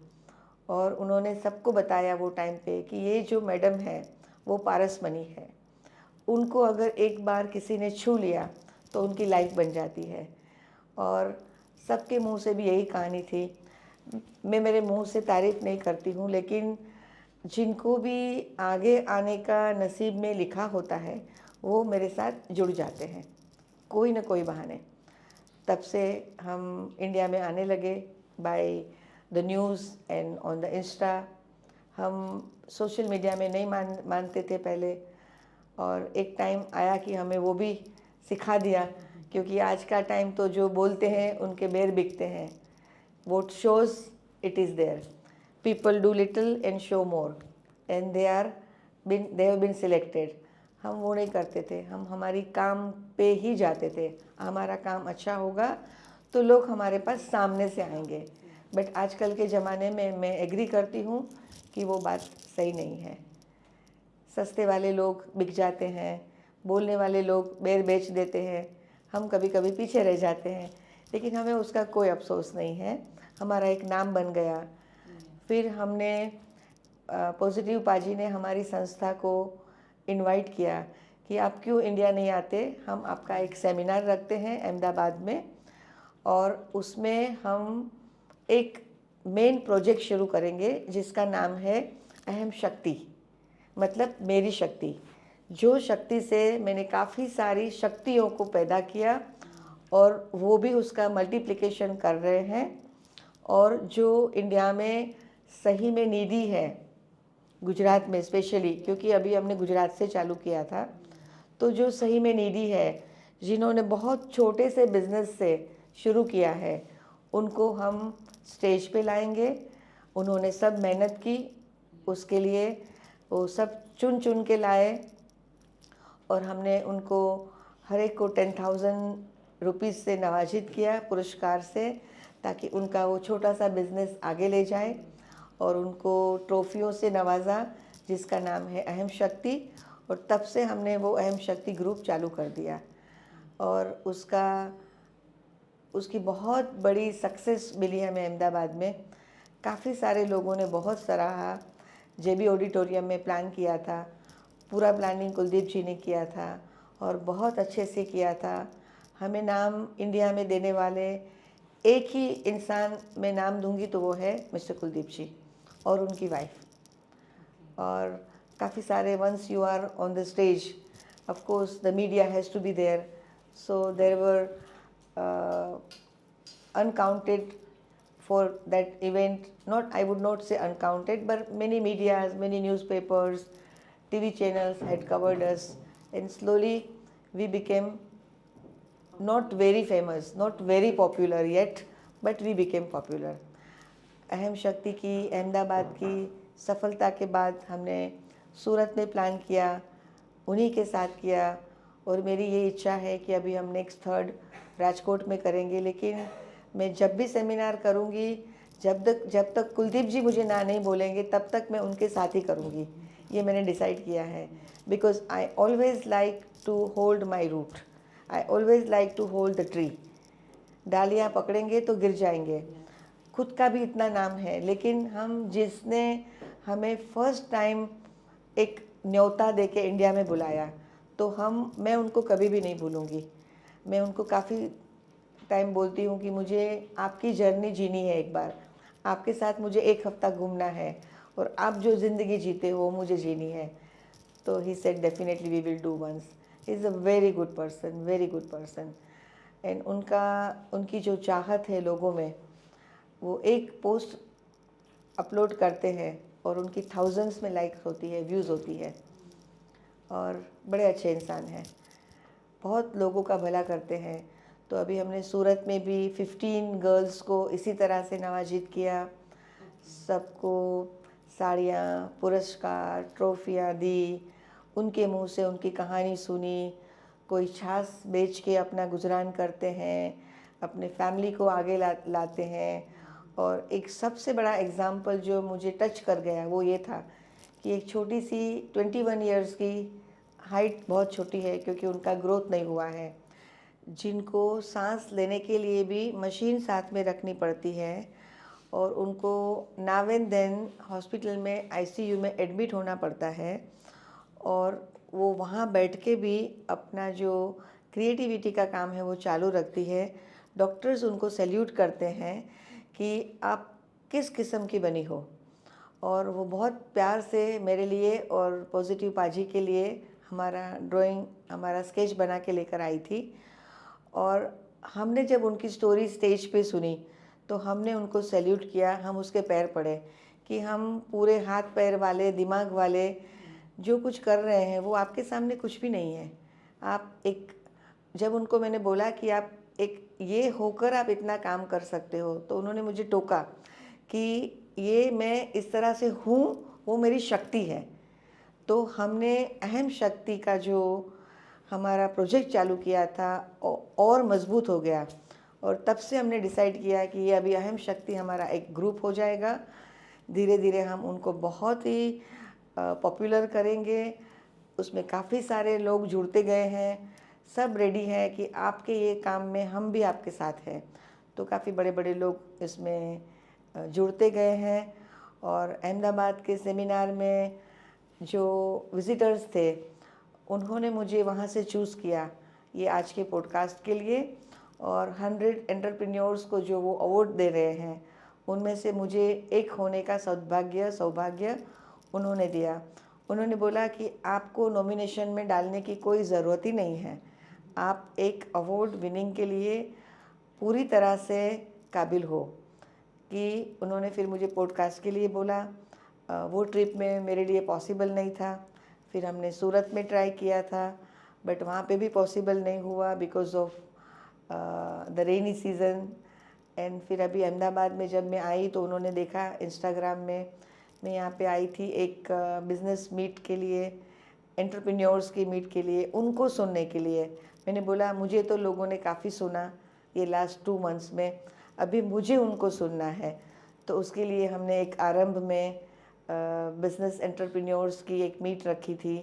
और उन्होंने सबको बताया वो टाइम पे कि ये जो मैडम है वो पारसमणि है, उनको अगर एक बार किसी ने छू लिया तो उनकी लाइफ बन जाती है। और सबके मुंह से भी यही कहानी थी। मैं मेरे मुंह से तारीफ़ नहीं करती हूँ, लेकिन जिनको भी आगे आने का नसीब में लिखा होता है वो मेरे साथ जुड़ जाते हैं कोई ना कोई बहाने। तब से हम इंडिया में आने लगे by the news and on the Insta. हम सोशल मीडिया में नहीं मानते थे पहले, और एक टाइम आया कि हमें वो भी सिखा दिया, क्योंकि आज का टाइम तो जो बोलते हैं उनके बेर बिकते हैं। What shows it is there. People do little and show more, and they have been selected. हम वो नहीं करते थे, हम हमारी काम पे ही जाते थे। हमारा काम अच्छा होगा तो लोग हमारे पास सामने से आएंगे। बट आजकल के ज़माने में मैं एग्री करती हूँ कि वो बात सही नहीं है। सस्ते वाले लोग बिक जाते हैं, बोलने वाले लोग बेर बेच देते हैं, हम कभी कभी पीछे रह जाते हैं, लेकिन हमें उसका कोई अफसोस नहीं है। हमारा एक नाम बन गया। फिर हमने पॉजिटिव पाजी ने हमारी संस्था को इनवाइट किया कि आप क्यों इंडिया नहीं आते, हम आपका एक सेमिनार रखते हैं अहमदाबाद में और उसमें हम एक मेन प्रोजेक्ट शुरू करेंगे जिसका नाम है अहम शक्ति, मतलब मेरी शक्ति। जो शक्ति से मैंने काफ़ी सारी शक्तियों को पैदा किया और वो भी उसका मल्टीप्लिकेशन कर रहे हैं। और जो इंडिया में सही में नीडी है, गुजरात में स्पेशली, क्योंकि अभी हमने गुजरात से चालू किया था, तो जो सही में नीडी है, जिन्होंने बहुत छोटे से बिज़नेस से शुरू किया है, उनको हम स्टेज पे लाएंगे। उन्होंने सब मेहनत की, उसके लिए वो सब चुन के लाए और हमने उनको हर एक को 10,000 रुपीस से नवाजित किया, पुरस्कार से, ताकि उनका वो छोटा सा बिजनेस आगे ले जाए, और उनको ट्रॉफियों से नवाजा जिसका नाम है अहम शक्ति। और तब से हमने वो अहम शक्ति ग्रुप चालू कर दिया, और उसकी बहुत बड़ी सक्सेस मिली हमें अहमदाबाद में। काफ़ी सारे लोगों ने बहुत सराहा। जेबी ऑडिटोरियम में प्लान किया था, पूरा प्लानिंग कुलदीप जी ने किया था, और बहुत अच्छे से किया था। हमें नाम इंडिया में देने वाले एक ही इंसान मैं नाम दूंगी तो वो है मिस्टर कुलदीप जी और उनकी वाइफ। और काफ़ी सारे, once you are on the stage, of course the media has to be there, so there were uncounted for that event. Not, I would not say uncounted, but many medias, many newspapers, TV channels had covered us, and slowly we became not very famous, not very popular yet, but we became popular. अहम शक्ति की अहमदाबाद की सफलता के बाद हमने सूरत में plan किया, उन्हीं के साथ किया, और मेरी ये इच्छा है कि अभी हम नेक्स्ट 3rd राजकोट में करेंगे। लेकिन मैं जब भी सेमिनार करूँगी, जब तक कुलदीप जी मुझे ना नहीं बोलेंगे तब तक मैं उनके साथ ही करूँगी, ये मैंने डिसाइड किया है। Because I always like to hold my root, I always like to hold the tree. डालियाँ पकड़ेंगे तो गिर जाएंगे। खुद का भी इतना नाम है, लेकिन हम जिसने हमें फर्स्ट टाइम एक न्योता दे के इंडिया में बुलाया, तो मैं उनको कभी भी नहीं भूलूँगी। मैं उनको काफ़ी टाइम बोलती हूँ कि मुझे आपकी जर्नी जीनी है, एक बार आपके साथ मुझे 1 हफ्ता घूमना है, और आप जो ज़िंदगी जीते हो मुझे जीनी है। तो he said definitely we will do once. He is a very good person, very good person. And उनकी जो चाहत है लोगों में, वो एक पोस्ट अपलोड करते हैं और उनकी थाउजेंड्स में लाइक्स होती है, व्यूज़ होती है, और बड़े अच्छे इंसान हैं, बहुत लोगों का भला करते हैं। तो अभी हमने सूरत में भी 15 गर्ल्स को इसी तरह से नवाजित किया, सबको साड़ियाँ, पुरस्कार, ट्रॉफियाँ दी, उनके मुंह से उनकी कहानी सुनी। कोई छाछ बेच के अपना गुजरान करते हैं, अपने फैमिली को आगे लाते हैं। और एक सबसे बड़ा एग्ज़ाम्पल जो मुझे टच कर गया वो ये था कि एक छोटी सी 21 इयर्स की, हाइट बहुत छोटी है क्योंकि उनका ग्रोथ नहीं हुआ है, जिनको सांस लेने के लिए भी मशीन साथ में रखनी पड़ती है, और उनको नाउ एंड देन हॉस्पिटल में आईसीयू में एडमिट होना पड़ता है, और वो वहाँ बैठ के भी अपना जो क्रिएटिविटी का काम है वो चालू रखती है। डॉक्टर्स उनको सैल्यूट करते हैं कि आप किस किस्म की बनी हो। और वो बहुत प्यार से मेरे लिए और पॉजिटिव पाजी के लिए हमारा ड्राइंग, हमारा स्केच बना के लेकर आई थी। और हमने जब उनकी स्टोरी स्टेज पे सुनी तो हमने उनको सैल्यूट किया, हम उसके पैर पड़े कि हम पूरे हाथ पैर वाले, दिमाग वाले जो कुछ कर रहे हैं वो आपके सामने कुछ भी नहीं है। आप एक, जब उनको मैंने बोला कि आप एक ये होकर आप इतना काम कर सकते हो, तो उन्होंने मुझे टोका कि ये मैं इस तरह से हूँ, वो मेरी शक्ति है। तो हमने अहम शक्ति का जो हमारा प्रोजेक्ट चालू किया था और मज़बूत हो गया, और तब से हमने डिसाइड किया कि ये अभी अहम शक्ति हमारा एक ग्रुप हो जाएगा। धीरे धीरे हम उनको बहुत ही पॉपुलर करेंगे। उसमें काफ़ी सारे लोग जुड़ते गए हैं, सब रेडी है कि आपके ये काम में हम भी आपके साथ हैं। तो काफ़ी बड़े बड़े लोग इसमें जुड़ते गए हैं। और अहमदाबाद के सेमिनार में जो विज़िटर्स थे, उन्होंने मुझे वहाँ से चूज़ किया ये आज के पॉडकास्ट के लिए, और 100 एंटरप्रेन्योर्स को जो वो अवार्ड दे रहे हैं, उनमें से मुझे एक होने का सौभाग्य उन्होंने दिया। उन्होंने बोला कि आपको नॉमिनेशन में डालने की कोई ज़रूरत ही नहीं है, आप एक अवार्ड विनिंग के लिए पूरी तरह से काबिल हो। कि उन्होंने फिर मुझे पॉडकास्ट के लिए बोला। वो ट्रिप में मेरे लिए पॉसिबल नहीं था। फिर हमने सूरत में ट्राई किया था, बट वहाँ पे भी पॉसिबल नहीं हुआ because of the rainy season. And फिर अभी अहमदाबाद में जब मैं आई तो उन्होंने देखा इंस्टाग्राम में, मैं यहाँ पे आई थी एक बिज़नेस मीट के लिए, एंटरप्रेन्योर्स की मीट के लिए, उनको सुनने के लिए। मैंने बोला मुझे तो लोगों ने काफ़ी सुना ये लास्ट 2 मंथ्स में, अभी मुझे उनको सुनना है। तो उसके लिए हमने एक आरंभ में बिजनेस एंटरप्रेन्योर्स की एक मीट रखी थी।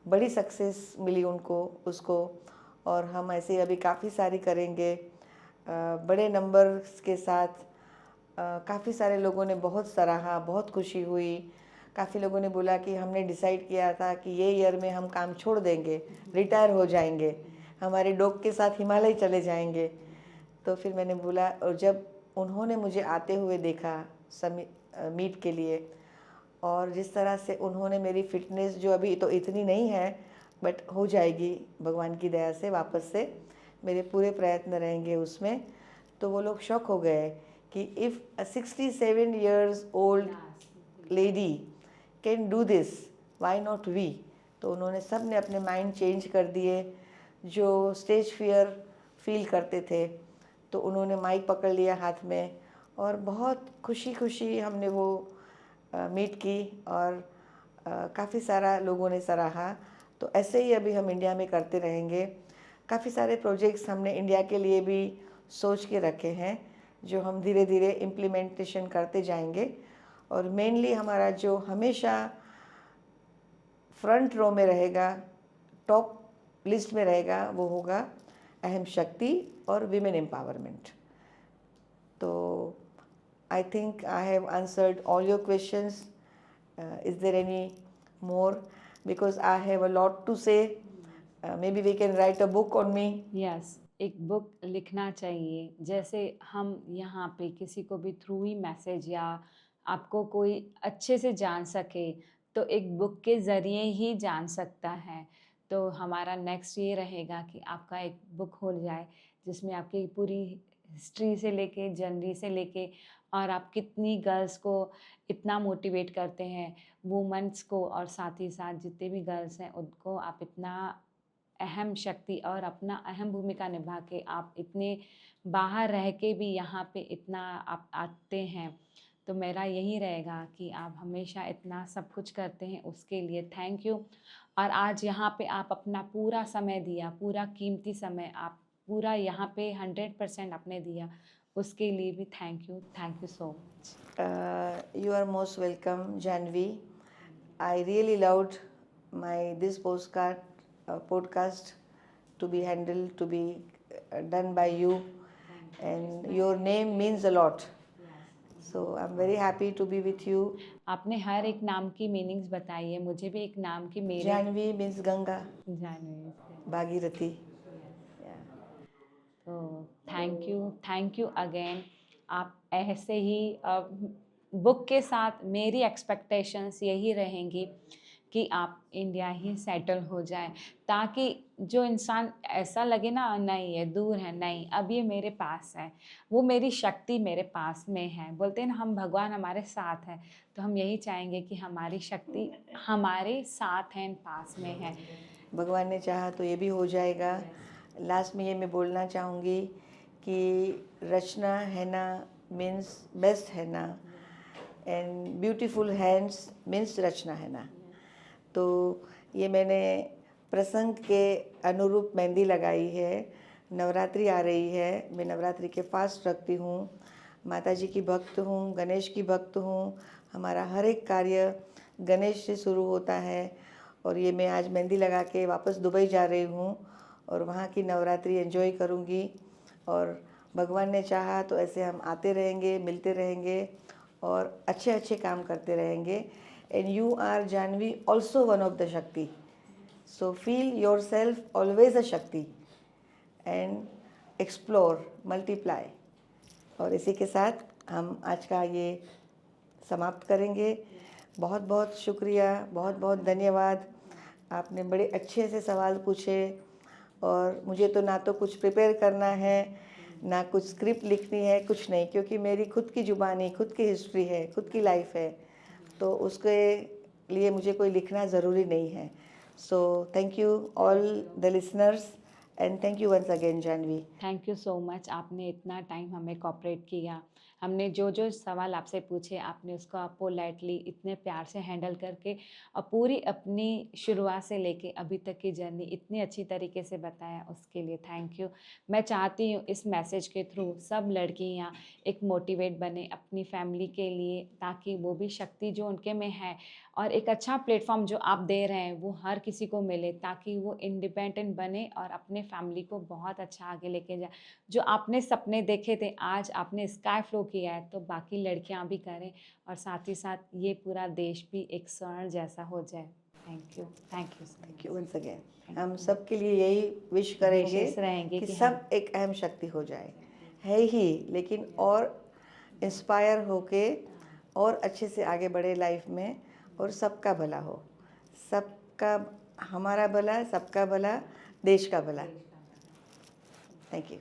बड़ी सक्सेस मिली उनको उसको, और हम ऐसे अभी काफ़ी सारी करेंगे बड़े नंबर्स के साथ। काफ़ी सारे लोगों ने बहुत सराहा, बहुत खुशी हुई। काफ़ी लोगों ने बोला कि हमने डिसाइड किया था कि ये ईयर में हम काम छोड़ देंगे, रिटायर हो जाएंगे, हमारे डॉग के साथ हिमालय चले जाएंगे। तो फिर मैंने बोला, और जब उन्होंने मुझे आते हुए देखा मीट के लिए, और जिस तरह से उन्होंने मेरी फिटनेस, जो अभी तो इतनी नहीं है बट हो जाएगी भगवान की दया से, वापस से मेरे पूरे प्रयत्न रहेंगे उसमें, तो वो लोग शॉक हो गए कि if a 67 years old lady can do this, why not we. तो उन्होंने सब ने अपने माइंड चेंज कर दिए। जो स्टेज फियर फील करते थे, तो उन्होंने माइक पकड़ लिया हाथ में, और बहुत खुशी खुशी हमने वो मीट की, और काफ़ी सारा लोगों ने सराहा। तो ऐसे ही अभी हम इंडिया में करते रहेंगे। काफ़ी सारे प्रोजेक्ट्स हमने इंडिया के लिए भी सोच के रखे हैं, जो हम धीरे धीरे इम्प्लीमेंटेशन करते जाएंगे। और मेनली हमारा जो हमेशा फ्रंट रो में रहेगा, टॉप लिस्ट में रहेगा, वो होगा अहम शक्ति और विमेन एम्पावरमेंट। तो I think I have answered all your questions. Is there any more? Because I have a lot to say. Maybe we can write a book on me. Yes, एक book लिखना चाहिए। जैसे हम यहाँ पे किसी को भी थ्रू ही मैसेज, या आपको कोई अच्छे से जान सके, तो एक बुक के ज़रिए ही जान सकता है। तो हमारा नेक्स्ट ये रहेगा कि आपका एक बुक हो जाए, जिसमें आपकी पूरी हिस्ट्री से लेके, जर्नी से लेके, और आप कितनी गर्ल्स को इतना मोटिवेट करते हैं, वुमेन्स को, और साथ ही साथ जितने भी गर्ल्स हैं उनको आप इतना अहम शक्ति और अपना अहम भूमिका निभा के आप इतने बाहर रह के भी यहाँ पे इतना आप आते हैं। तो मेरा यही रहेगा कि आप हमेशा इतना सब कुछ करते हैं, उसके लिए थैंक यू। और आज यहाँ पे आप अपना पूरा समय दिया, पूरा कीमती समय आप पूरा यहाँ पे 100% आपने दिया, उसके लिए भी thank you so much. You are most welcome, Janvi. I really loved this podcast to be handled, to be done by you, and your name means a lot. So I'm very happy to be with you. आपने हर एक नाम की meanings बताई है, मुझे भी एक नाम की मेरे Janvi means Ganga, जानवी से। Bhagirathi. Yeah. तो थैंक यू अगेन। आप ऐसे ही बुक के साथ मेरी एक्सपेक्टेशंस यही रहेंगी कि आप इंडिया ही सेटल हो जाए, ताकि जो इंसान ऐसा लगे ना नहीं ये दूर है, नहीं, अब ये मेरे पास है, वो मेरी शक्ति मेरे पास में है। बोलते हैं ना, हम भगवान हमारे साथ है, तो हम यही चाहेंगे कि हमारी शक्ति हमारे साथ है, पास में है। भगवान ने चाहा तो ये भी हो जाएगा। लास्ट में ये मैं बोलना चाहूँगी कि रचना है ना मीन्स बेस्ट है ना, एंड ब्यूटीफुल हैंड्स मीन्स रचना है ना। तो ये मैंने प्रसंग के अनुरूप मेहंदी लगाई है। नवरात्रि आ रही है, मैं नवरात्रि के फास्ट रखती हूँ, माता जी की भक्त हूँ, गणेश की भक्त हूँ। हमारा हर एक कार्य गणेश से शुरू होता है, और ये मैं आज मेहंदी लगा के वापस दुबई जा रही हूँ, और वहाँ की नवरात्रि एंजॉय करूँगी। और भगवान ने चाहा तो ऐसे हम आते रहेंगे, मिलते रहेंगे, और अच्छे अच्छे काम करते रहेंगे। And you are Janvi also one of the shakti, so feel yourself always a shakti, and explore, multiply. और इसी के साथ हम आज का ये समाप्त करेंगे। बहुत बहुत शुक्रिया, बहुत बहुत धन्यवाद। आपने बड़े अच्छे से सवाल पूछे, और मुझे तो ना तो कुछ प्रिपेयर करना है, ना कुछ स्क्रिप्ट लिखनी है, कुछ नहीं, क्योंकि मेरी खुद की ज़ुबानी, खुद की हिस्ट्री है, खुद की लाइफ है, तो उसके लिए मुझे कोई लिखना ज़रूरी नहीं है। So thank you all the listeners, and thank you once again Jahnavi. Thank you so much, आपने इतना टाइम हमें कोऑपरेट किया, हमने जो जो सवाल आपसे पूछे आपने उसको आप पोलाइटली इतने प्यार से हैंडल करके और पूरी अपनी शुरुआत से लेके अभी तक की जर्नी इतनी अच्छी तरीके से बताया, उसके लिए थैंक यू। मैं चाहती हूँ इस मैसेज के थ्रू सब लड़कियाँ एक मोटिवेट बने अपनी फैमिली के लिए, ताकि वो भी शक्ति जो उनके में है और एक अच्छा प्लेटफॉर्म जो आप दे रहे हैं वो हर किसी को मिले, ताकि वो इंडिपेंडेंट बने और अपने फैमिली को बहुत अच्छा आगे लेके जाए। जो आपने सपने देखे थे आज आपने स्काई फ्लो किया है, तो बाकी लड़कियां भी करें और साथ ही साथ ये पूरा देश भी एक स्वर्ण जैसा हो जाए। Thank you, thank you so thank you much. Once again. Thank हम you. सब के लिए यही विश करेंगे Wishes रहेंगे कि कि सब एक अहम शक्ति हो जाए, है ही, लेकिन और इंस्पायर होके और अच्छे से आगे बढ़े लाइफ में और सबका भला हो, सबका, हमारा भला, सबका भला, देश का भला। Thank you.